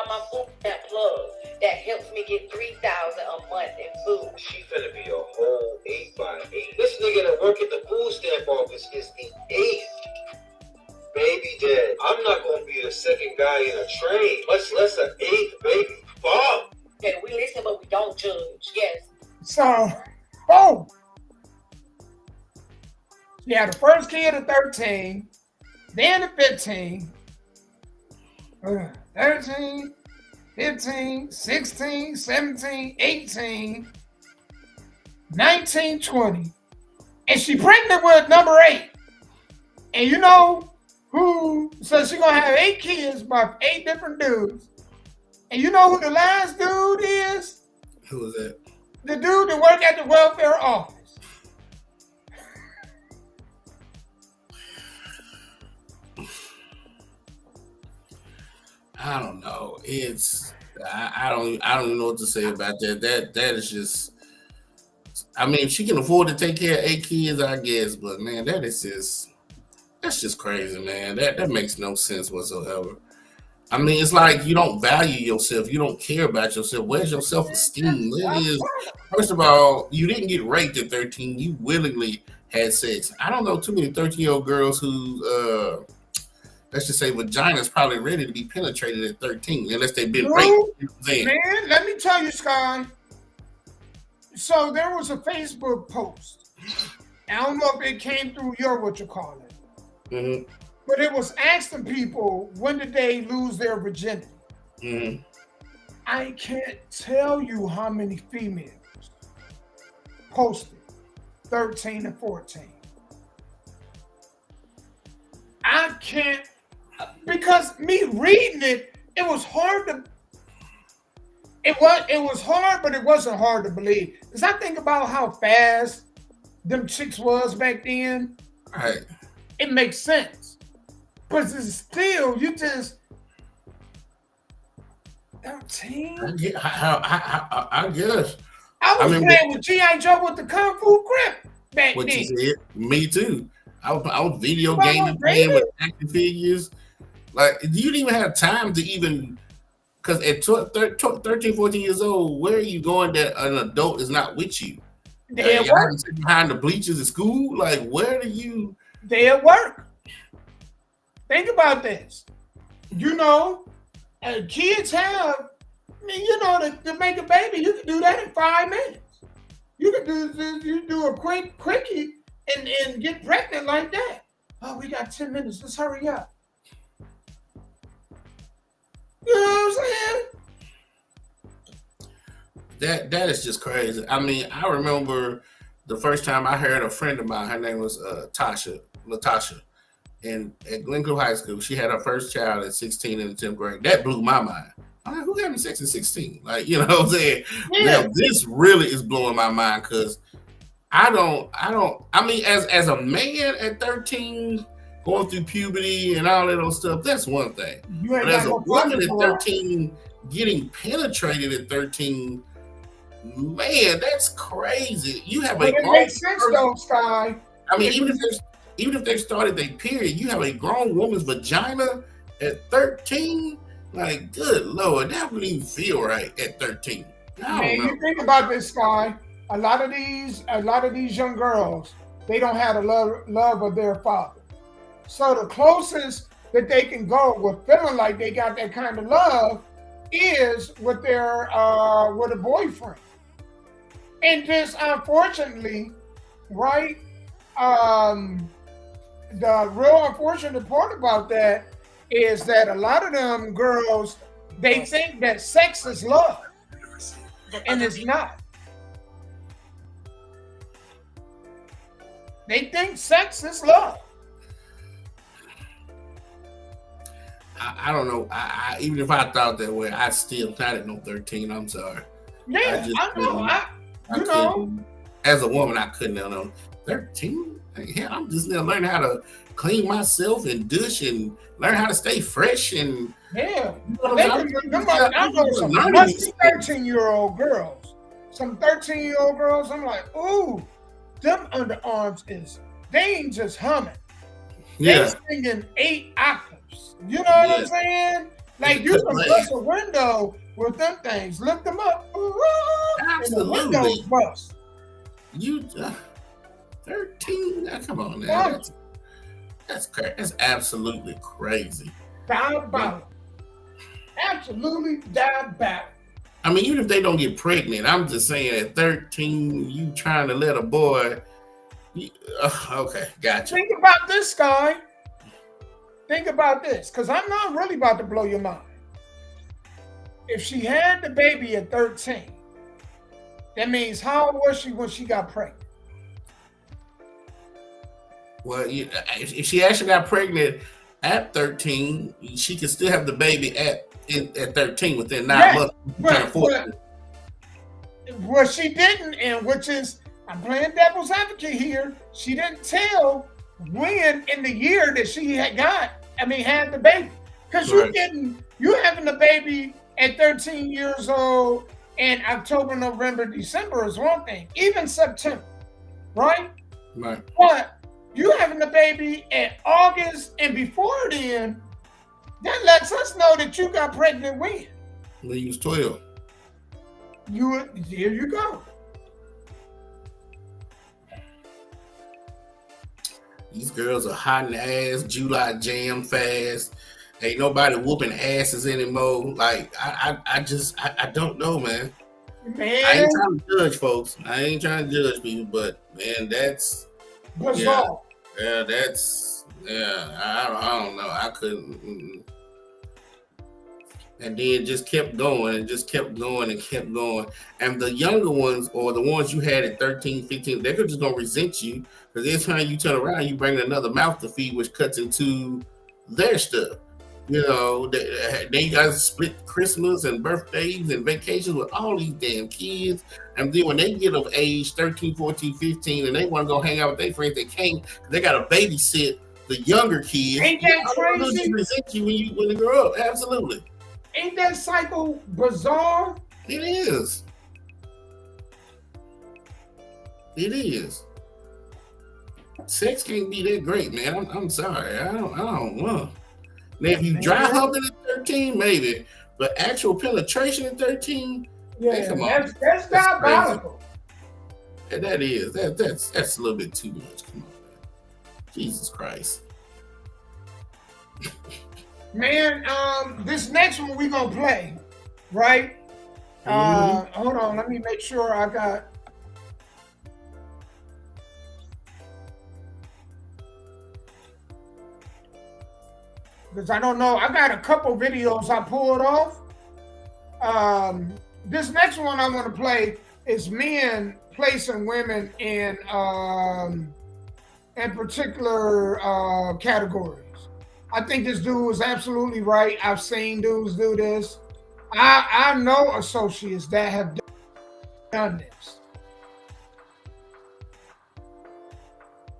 My food stamp plug that helps me get $3,000 a month in food. She finna be a whole 8x8. This nigga that work at the food stamp office is the 8th baby dad. I'm not gonna be the second guy in a train, much less an 8th baby father. Okay, we listen, but we don't judge. Yes. So, she had the first kid at 13, then at 15, 13, 15, 16, 17, 18, 19, 20. And she pregnant with number 8. And you know who, so she's going to have 8 kids by 8 different dudes. And you know who the last dude is? Who was that? The dude that worked at the welfare office. I don't know. I don't even know what to say about that. That is just. I mean, if she can afford to take care of 8 kids, I guess. But man, that's just crazy, man. That makes no sense whatsoever. I mean, it's like you don't value yourself. You don't care about yourself. Where's your self-esteem? It is. First of all, you didn't get raped at 13. You willingly had sex. I don't know too many 13-year-old girls who, let's just say, vagina's probably ready to be penetrated at 13, unless they've been raped. Man, let me tell you, Sky. So there was a Facebook post. I don't know if it came through your what you call it. Mm-hmm. But it was asking people, when did they lose their virginity? Mm-hmm. I can't tell you how many females posted 13 and 14. I can't, because me reading it, it was hard to, it was hard, but it wasn't hard to believe. Because I think about how fast them chicks was back then. Right. It makes sense. But it's still, you just 13. I guess. I was playing with G.I. Joe with the Kung Fu grip back What then. you said? Me too. I was video gaming, playing with action figures. Like, you didn't even have time to even, because at 13, 14 years old, where are you going that an adult is not with you? They at y'all work. sit behind the bleachers at school? Like, where do you? They at work. Think about this. You know, kids have, I mean, you know, to make a baby, you can do that in 5 minutes. You can do a quickie and get pregnant like that. Oh, we got 10 minutes. Let's hurry up. You know what I'm saying? That is just crazy. I mean, I remember the first time I heard a friend of mine. Her name was Latasha. And at Glencoe High School, she had her first child at 16 in the 10th grade. That blew my mind. I'm like, who having sex at 16? Like, you know what I'm saying? Yeah. Now, this really is blowing my mind because I mean, as a man at 13, going through puberty and all that other stuff, that's one thing. But as a woman at 13, getting penetrated at 13, man, that's crazy. You have but it makes sense though, Sky. I mean, even if they started their period, you have a grown woman's vagina at 13. Like, good Lord, that wouldn't even feel right at 13. I Man, don't know. you think about this, guy. A lot of these young girls, they don't have the love of their father. So the closest that they can go with feeling like they got that kind of love is with their with a boyfriend. And just unfortunately, right? The real unfortunate part about that is that a lot of them girls, they think that sex is love, and it's not. They think sex is love. I don't know. I even if I thought that way, I still not at no 13. I'm sorry. Yeah, I know. Couldn't. As a woman, I couldn't know 13. Hell, I'm just now learning how to clean myself and douche and learn how to stay fresh and yeah. I know some musty 13-year-old girls. Some 13-year-old girls, I'm like, ooh, them underarms they ain't just humming. Yeah. They singing 8 octaves. You know what I'm saying? Like you can bust a window with them things. Lift them up. Ooh, absolutely. And the windows bust. You 13? Come on now. That's crazy. That's absolutely crazy. Diabolical. Absolutely diabolical. I mean, even if they don't get pregnant, I'm just saying at 13, you trying to let a boy. Okay, gotcha. Think about this, guy. Think about this, because I'm not really about to blow your mind. If she had the baby at 13, that means how old was she when she got pregnant? Well, if she actually got pregnant at 13, she can still have the baby at 13 within 9 months. Well, she didn't, and which is, I'm playing devil's advocate here. She didn't tell when in the year that she had the baby. Because you having the baby at 13 years old in October, November, December is one thing. Even September, right? Right. But you having the baby in August and before then, that lets us know that you got pregnant when? When you was 12. Here you go. These girls are hot in the ass, July jam fast. Ain't nobody whooping asses anymore. Like I don't know, man. I ain't trying to judge folks. I ain't trying to judge people, but man, that's bizarre. Yeah, I don't know. I couldn't. And then just kept going and just kept going and kept going. And the younger ones, or the ones you had at 13, 15, they're just going to resent you because every time you turn around, you bring another mouth to feed, which cuts into their stuff. You know, they guys split Christmas and birthdays and vacations with all these damn kids. And then when they get of age, 13, 14, 15, and they want to go hang out with their friends, they can't. They got to babysit the younger kids. Ain't that crazy? They resent you when you grow up. Absolutely. Ain't that cycle bizarre? It is. It is. Sex can't be that great, man. I'm sorry. I don't know. Now, if you dry humping at 13, maybe, but actual penetration at 13, yeah, come on. That's diabolical. Yeah, that is. That's a little bit too much. Come on, man. Jesus Christ. Man, this next one we're gonna play, right? Hold on, let me make sure I got. Because I don't know, I got a couple videos I pulled off. This next one I'm gonna play is men placing women in particular categories. I think this dude was absolutely right. I've seen dudes do this. I know associates that have done this.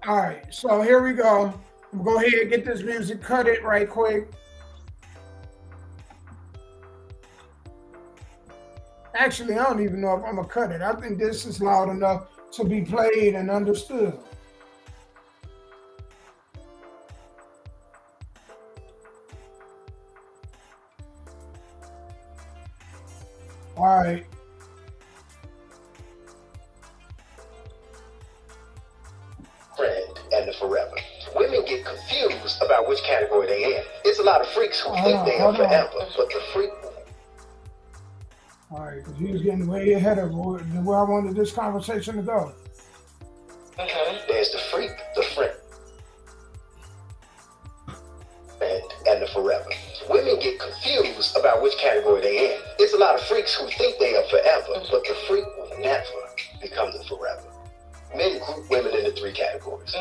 All right, so here we go. I'm gonna go ahead and get this music, cut it right quick. Actually, I don't even know if I'm gonna cut it. I think this is loud enough to be played and understood. All right. Friend and the forever. Women get confused about which category they in. It's a lot of freaks who think they are forever, but the freak. All right, because he was getting way ahead of where I wanted this conversation to go. There's the freak, the friend, and the forever. Women get confused about which category they in. It's a lot of freaks who think they are forever, but the freak will never become the forever. Men group women into 3 categories.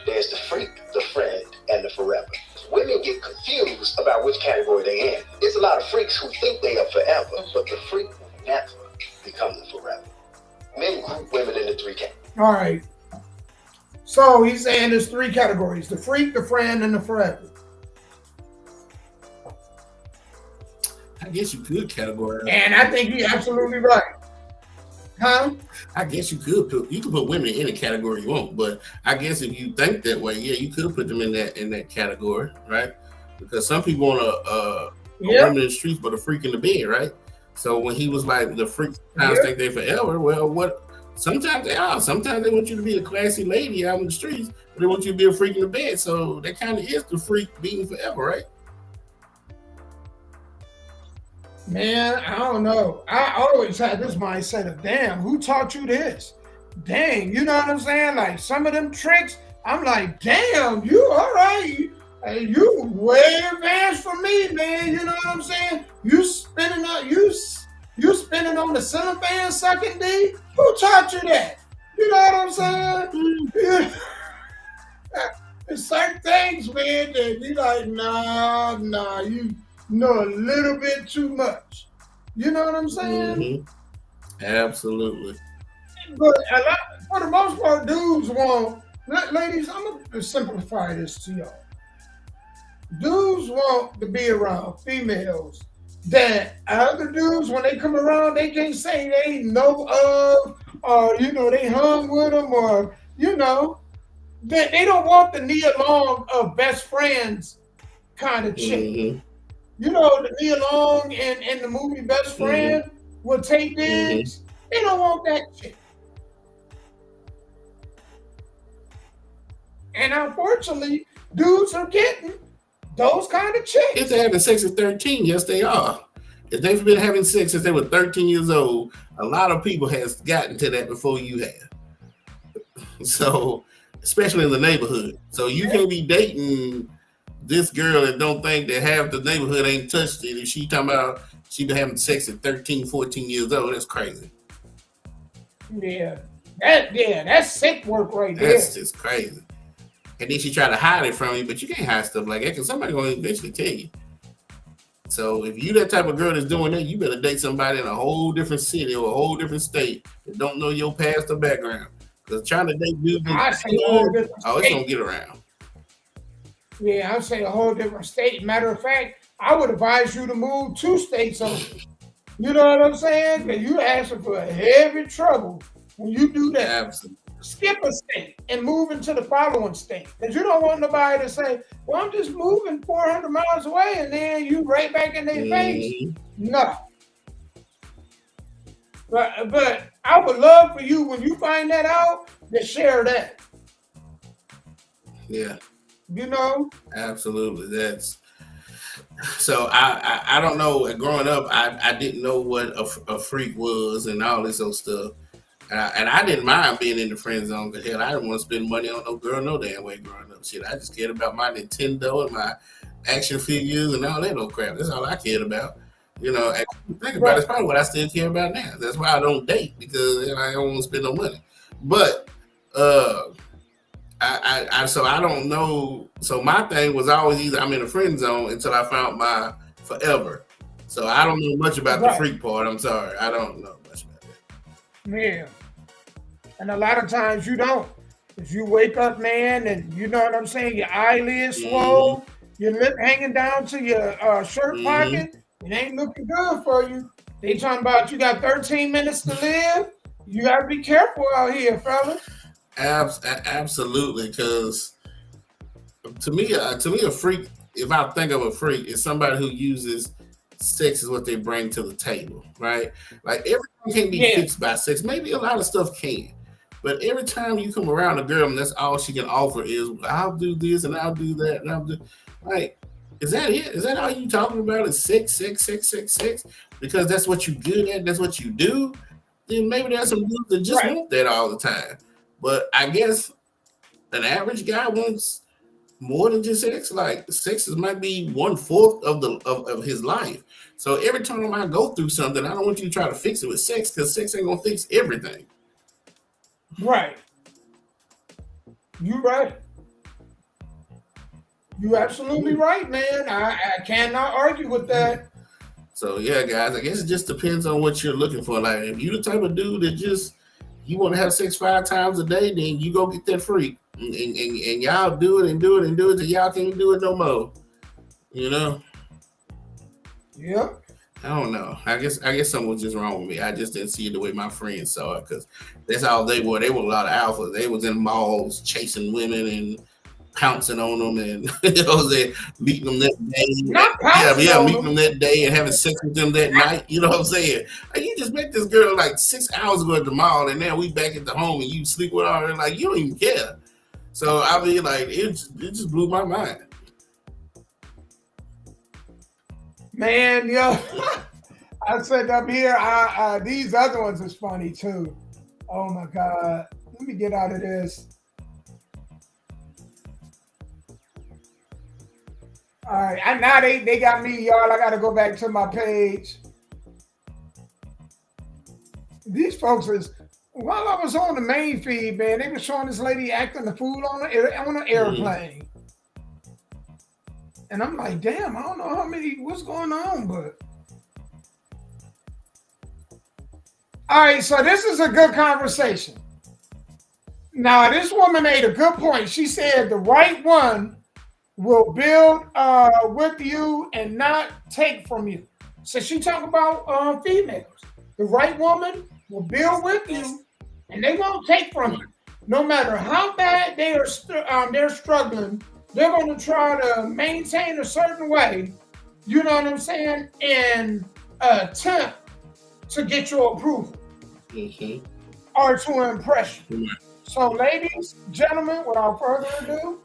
There's the freak, the friend, and the forever. Women get confused about which category they in. It's a lot of freaks who think they are forever, but the freak will never become the forever. Men group women into 3 categories. All right. So he's saying there's 3 categories: the freak, the friend, and the forever. I guess you could categorize. And I think he's absolutely right. Huh? I guess you could put women in any category you want, but I guess if you think that way, yeah, you could put them in that category, right? Because some people want a woman in the streets, but a freak in the bed, right? So when he was like, the freaks sometimes think they're forever, well, what? Sometimes they are. Sometimes they want you to be a classy lady out in the streets, but they want you to be a freak in the bed. So that kind of is the freak being forever, right? Man, I don't know. I always had this mindset of, damn, who taught you this? Dang, you know what I'm saying? Like some of them tricks, I'm like, damn, you all right. You way advanced from me, man. You know what I'm saying? You spinning on the ceiling fan sucking D? Who taught you that? You know what I'm saying? There's certain things, man, that you like, nah, you know a little bit too much. You know what I'm saying? Absolutely. But for the most part, dudes want, ladies, I'm going to simplify this to y'all. Dudes want to be around females that other dudes, when they come around, they can't say they know of, or, they hung with them, or, they don't want the Nia Long of best friends kind of chick. The Nia Long in the movie Best Friend with Tate Diggs, they don't want that chick. And unfortunately, dudes are getting those kind of chicks. If they're having sex at 13, yes, they are. If they've been having sex since they were 13 years old, a lot of people has gotten to that before you have. So, especially in the neighborhood. So you can't be dating this girl and don't think that half the neighborhood ain't touched it. If she talking about she been having sex at 13, 14 years old, that's crazy. Yeah. That's sick work right there. That's just crazy. And then she try to hide it from you, but you can't hide stuff like that because somebody gonna eventually tell you. So if you that type of girl that's doing that, you better date somebody in a whole different city or a whole different state that don't know your past or background. Because trying to date dudes, it's gonna get around. Yeah, I'd say a whole different state. Matter of fact, I would advise you to move 2 states over. You know what I'm saying? Because you're asking for heavy trouble when you do that. Absolutely. Skip a state and move into the following state. Because you don't want nobody to say, well, I'm just moving 400 miles away, and then you right back in their face. No. But I would love for you, when you find that out, to share that. Yeah. Absolutely. That's so I don't know. Growing up, I didn't know what a freak was and all this old stuff. And I didn't mind being in the friend zone because hell, I didn't want to spend money on no girl no damn way growing up. Shit, I just cared about my Nintendo and my action figures and all that old crap. That's all I cared about. Think about it, it's probably what I still care about now. That's why I don't date, because I don't want to spend no money. But I don't know. So my thing was always either I'm in a friend zone until I found my forever. So I don't know much about the freak part. I'm sorry, I don't know much about that. Yeah, and a lot of times you don't. If you wake up, man, and you know what I'm saying, your eyelids swole, your lip hanging down to your shirt pocket, it ain't looking good for you. They talking about you got 13 minutes to live. You got to be careful out here, fellas. Absolutely, because to me, a freak, if I think of a freak, is somebody who uses sex is what they bring to the table, right? Like everything can't be fixed by sex. Maybe a lot of stuff can. But every time you come around a girl and that's all she can offer is I'll do this and I'll do that and I'll do like is that it? Is that all you talking about? Is sex? Because that's what you good at, that's what you do. Then maybe there's some dudes that just want that all the time. But I guess an average guy wants more than just sex. Like sex might be 1/4 of his life. So every time I go through something, I don't want you to try to fix it with sex because sex ain't gonna fix everything. Right. You right. You absolutely right, man. I cannot argue with that. So yeah, guys, I guess it just depends on what you're looking for. Like if you're the type of dude that just you want to have sex 5 times a day, then you go get that freak. And y'all do it till y'all can't do it no more. You know? Yep. I don't know. I guess something was just wrong with me. I just didn't see it the way my friends saw it because that's all they were. They were a lot of alphas. They was in malls chasing women and pouncing on them and meeting them that day. Meeting them that day and having sex with them that night. You know what I'm saying? Like, you just met this girl like 6 hours ago at the mall and now we back at the home and you sleep with her and like you don't even care. So I mean, like it just blew my mind. Man, yo, I said up here, these other ones is funny too. Oh my God. Let me get out of this. All right, now they got me, y'all. I got to go back to my page. These folks is, while I was on the main feed, man, they were showing this lady acting the fool on an airplane. And I'm like, damn, I don't know what's going on, but. All right, so this is a good conversation. Now, this woman made a good point. She said the right one will build with you and not take from you. So she talking about females. The right woman will build with you and they won't take from you. No matter how bad they're struggling, they're going to try to maintain a certain way, you know what I'm saying, and attempt to get your approval or to impress you. So ladies, gentlemen, without further ado,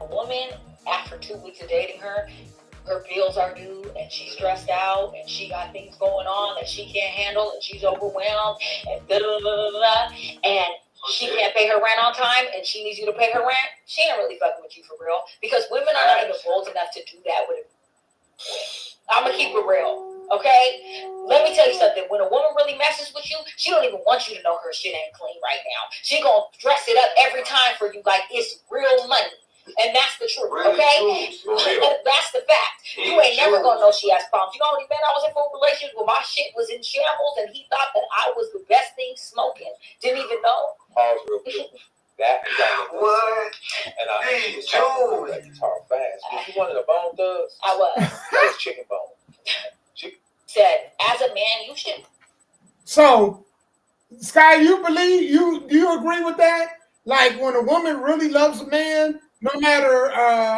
a woman, after 2 weeks of dating her bills are due and she's stressed out and she got things going on that she can't handle and she's overwhelmed and and she can't pay her rent on time and she needs you to pay her rent, she ain't really fucking with you for real because women are not even bold enough to do that with it. I'm gonna keep it real, okay? Let me tell you something. When a woman really messes with you, she don't even want you to know her shit ain't clean right now. She gonna dress it up every time for you like it's real money. And that's the truth, okay? That's the fact. You ain't never gonna know she has problems. You know how many men I was in full relations where my shit was in shambles and he thought that I was the best thing smoking. Didn't even know. Pause real quick. That what? And I was talking that guitar fast. Was you one of the Bone Thugs? I was. That was Chicken Bone. Said, as a man, you should. So, Sky, do you agree with that? Like when a woman really loves a man, no matter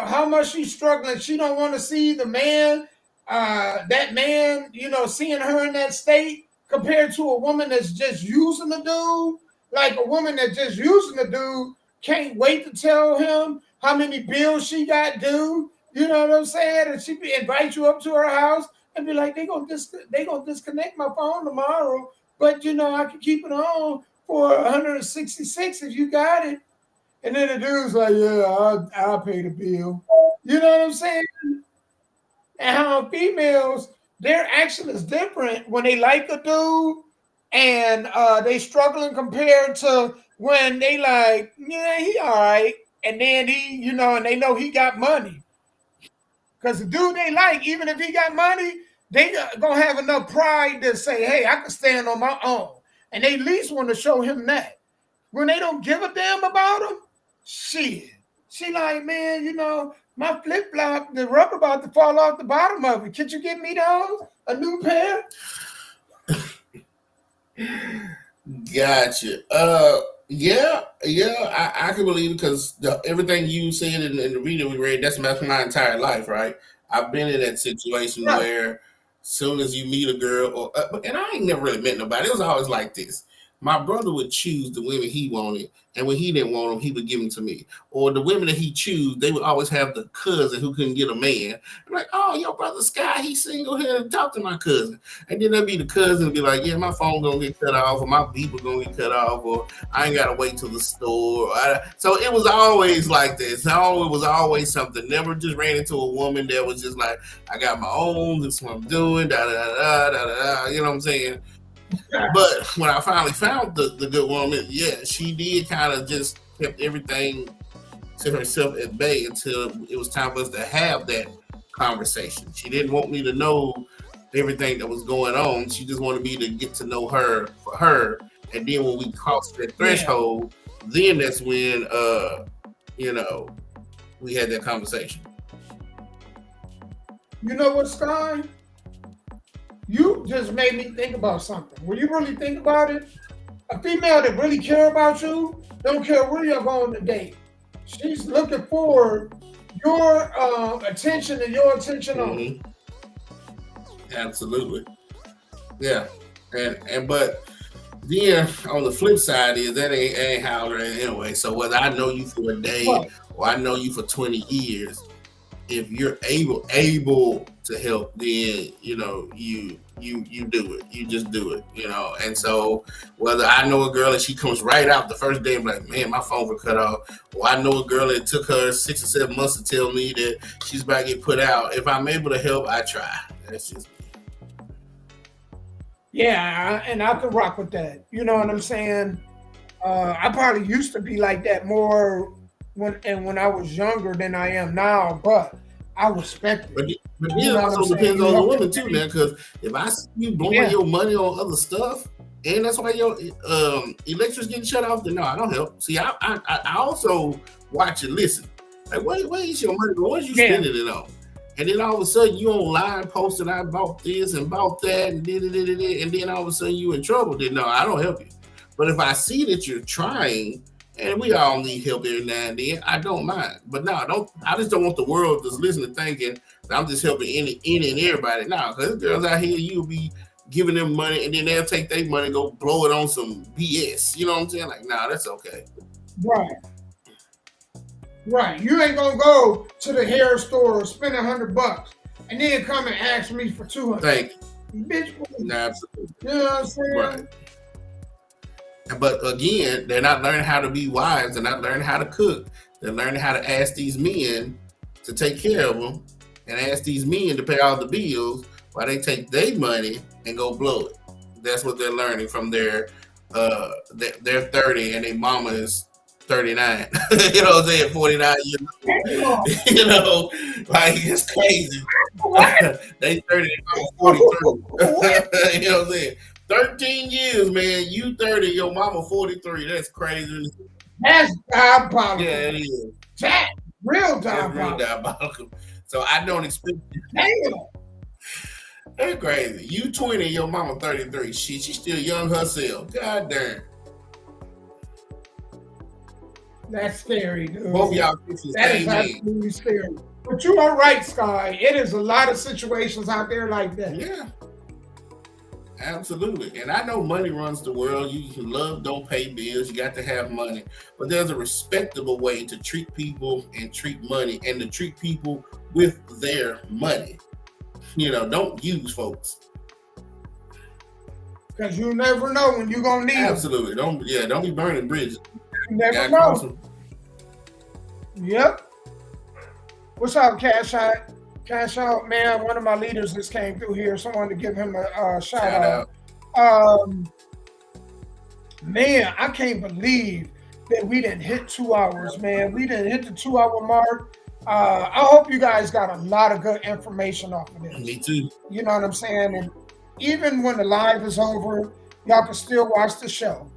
how much she's struggling, she don't want to see the man, that man, seeing her in that state compared to a woman that's just using the dude. Like a woman that's just using the dude can't wait to tell him how many bills she got due. You know what I'm saying? And she invite you up to her house and be like, they gonna disconnect my phone tomorrow, but I can keep it on for 166 if you got it. And then the dude's like, yeah, I'll pay the bill. You know what I'm saying? And how females, their action is different when they like a dude and they struggling compared to when they like, yeah, he all right. And then he, and they know he got money. Because the dude they like, even if he got money, they gonna have enough pride to say, hey, I can stand on my own. And they at least want to show him that. When they don't give a damn about him, shit. She like, man, my flip-flop, the rubber about to fall off the bottom of it. Could you get me those? A new pair? Gotcha. Yeah, I can believe it because everything you said in the video we read, that's my entire life, right? I've been in that situation Right. where soon as you meet a girl, and I ain't never really met nobody. It was always like this. My brother would choose the women he wanted, and when he didn't want them, he would give them to me. Or the women that he choose, they would always have the cousin who couldn't get a man. I'm like, oh, your brother Sky, he's single here and talk to my cousin. And then there'd be the cousin be like, yeah, my phone gonna get cut off, or my beeper gonna get cut off, or I ain't gotta wait till the store. So it was always like this. It was always something. Never just ran into a woman that was just like, I got my own, this is what I'm doing, da da da da da. You know what I'm saying? But when I finally found the good woman, yeah, she did kind of just kept everything to herself at bay until it was time for us to have that conversation. She didn't want me to know everything that was going on. She just wanted me to get to know her for her. And then when we crossed that threshold, then that's when we had that conversation. You know what, Sky? You just made me think about something. When you really think about it, a female that really care about you don't care where you're going to date. She's looking for your attention and your attention only. Absolutely. Yeah. And but then on the flip side is that ain't how it is anyway. So whether I know you for a day or I know you for 20 years, if you're able to help, then you do it. You just do it, And so whether I know a girl and she comes right out the first day, I'm like, man, my phone was cut off. Or I know a girl that took her 6 or 7 months to tell me that she's about to get put out. If I'm able to help, I try. That's just me. Yeah, and I could rock with that. You know what I'm saying? I probably used to be like that more when I was younger than I am now, but I respect it. But it also depends on the woman too, man. Because if I see you blowing your money on other stuff, and that's why your electric's getting shut off, then no, I don't help. See, I also watch and listen. Like, where is your money? What you spending it on? And then all of a sudden you online posting, I bought this and bought that and and then all of a sudden you in trouble. Then no, I don't help you. But if I see that you're trying, and we all need help every now and then, I don't mind. But no, I just don't want the world just listening thinking that I'm just helping any and everybody. No, because girls out here, you'll be giving them money and then they'll take their money and go blow it on some BS. You know what I'm saying? Like, nah, that's okay. Right. You ain't gonna go to the hair store, spend $100, and then come and ask me for $200. Thank you. Bitch. Nah, absolutely. You know what I'm saying? Right. But again, they're not learning how to be wives. They're not learning how to cook. They're learning how to ask these men to take care of them and ask these men to pay all the bills while they take their money and go blow it. That's what they're learning from they're 30 and their mama is 39. You know what I'm saying? 49 years old. You know, like it's crazy. They 30 and 43. You know what I'm saying? 13 years, man. You 30, your mama 43. That's crazy. That's diabolical. Yeah, it is. That's real diabolical. So I don't expect it. That's crazy. You 20, your mama 33. She's still young herself. God damn. That's scary, dude. Both y'all that is absolutely scary. But you are right, Sky. It is a lot of situations out there like that. Yeah. Absolutely. And I know money runs the world. You can love, don't pay bills. You got to have money. But there's a respectable way to treat people and treat money and to treat people with their money. Don't use folks. Because you never know when you're going to need them. Absolutely. Don't be burning bridges. You never know. Yep. What's up, Cash Out? Cash Out, man. One of my leaders just came through here, so I wanted to give him a shout out. Man, I can't believe that we didn't hit 2 hours, man. We didn't hit the 2 hour mark. I hope you guys got a lot of good information off of this. Me too. You know what I'm saying? And even when the live is over, y'all can still watch the show.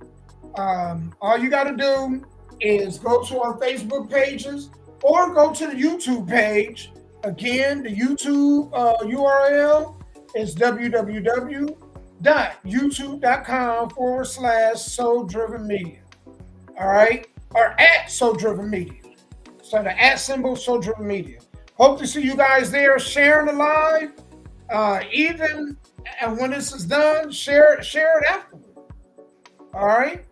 All you got to do is go to our Facebook pages or go to the YouTube page. Again, the YouTube URL is www.nashvillekman.com. youtube.com/Soul Driven Media. All right, or at Soul Driven Media. So the at symbol Soul Driven Media. Hope to see you guys there sharing the live. Even and when this is done, share it afterward. All right.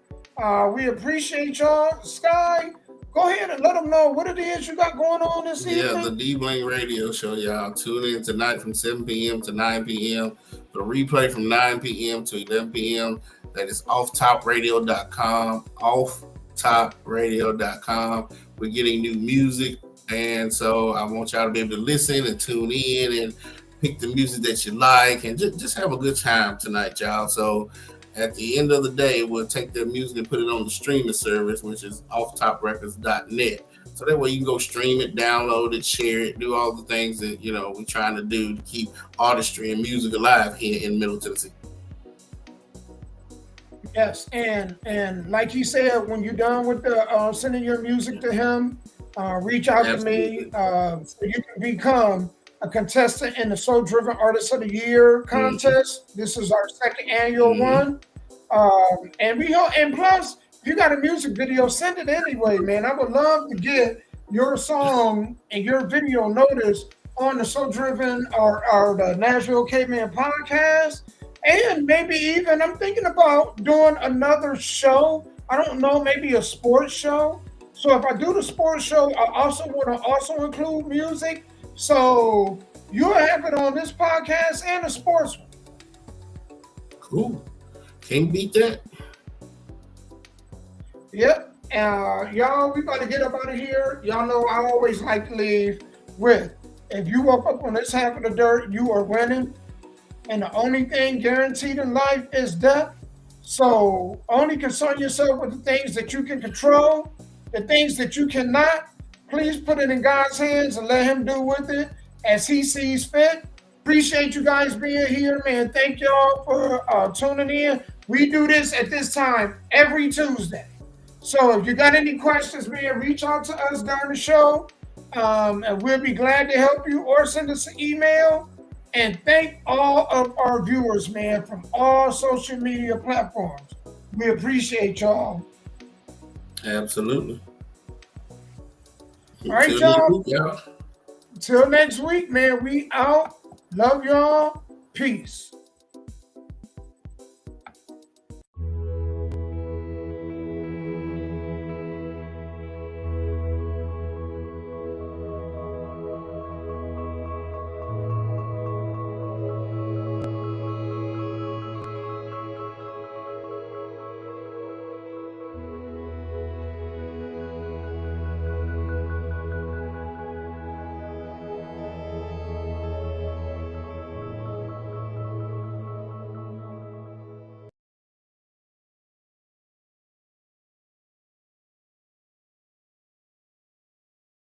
We appreciate y'all. Sky, go ahead and let them know what it is you got going on this evening. Yeah, the D-Bling Radio Show, y'all. Tune in tonight from 7 p.m. to 9 p.m. The replay from 9 p.m. to 11 p.m. That is offtopradio.com. Offtopradio.com. We're getting new music, and so I want y'all to be able to listen and tune in and pick the music that you like and just have a good time tonight, y'all. So at the end of the day, we'll take the music and put it on the streaming service, which is offtoprecords.net. So that way you can go stream it, download it, share it, do all the things that, we're trying to do to keep artistry and music alive here in Middle Tennessee. Yes, and like he said, when you're done with the sending your music to him, reach out Absolutely. to me so you can become a contestant in the Soul Driven Artist of the Year contest. Mm-hmm. This is our second annual one. And plus, if you got a music video, send it anyway, man. I would love to get your song and your video noticed on the Soul Driven or the Nashville Caveman podcast. And maybe even I'm thinking about doing another show. I don't know, maybe a sports show. So if I do the sports show, I also want to also include music. So you'll have it on this podcast and a sports one. Cool. Can't beat that. Yep. Y'all, we about to get up out of here. Y'all know I always like to leave with, if you woke up on this half of the dirt, you are winning. And the only thing guaranteed in life is death. So only concern yourself with the things that you can control. The things that you cannot, please put it in God's hands and let him do with it as he sees fit. Appreciate you guys being here, man. Thank y'all for tuning in. We do this at this time every Tuesday. So if you got any questions, man, reach out to us during the show. And we'll be glad to help you or send us an email. And thank all of our viewers, man, from all social media platforms. We appreciate y'all. Absolutely. All right, y'all. Till next week, man. We out. Love y'all. Peace.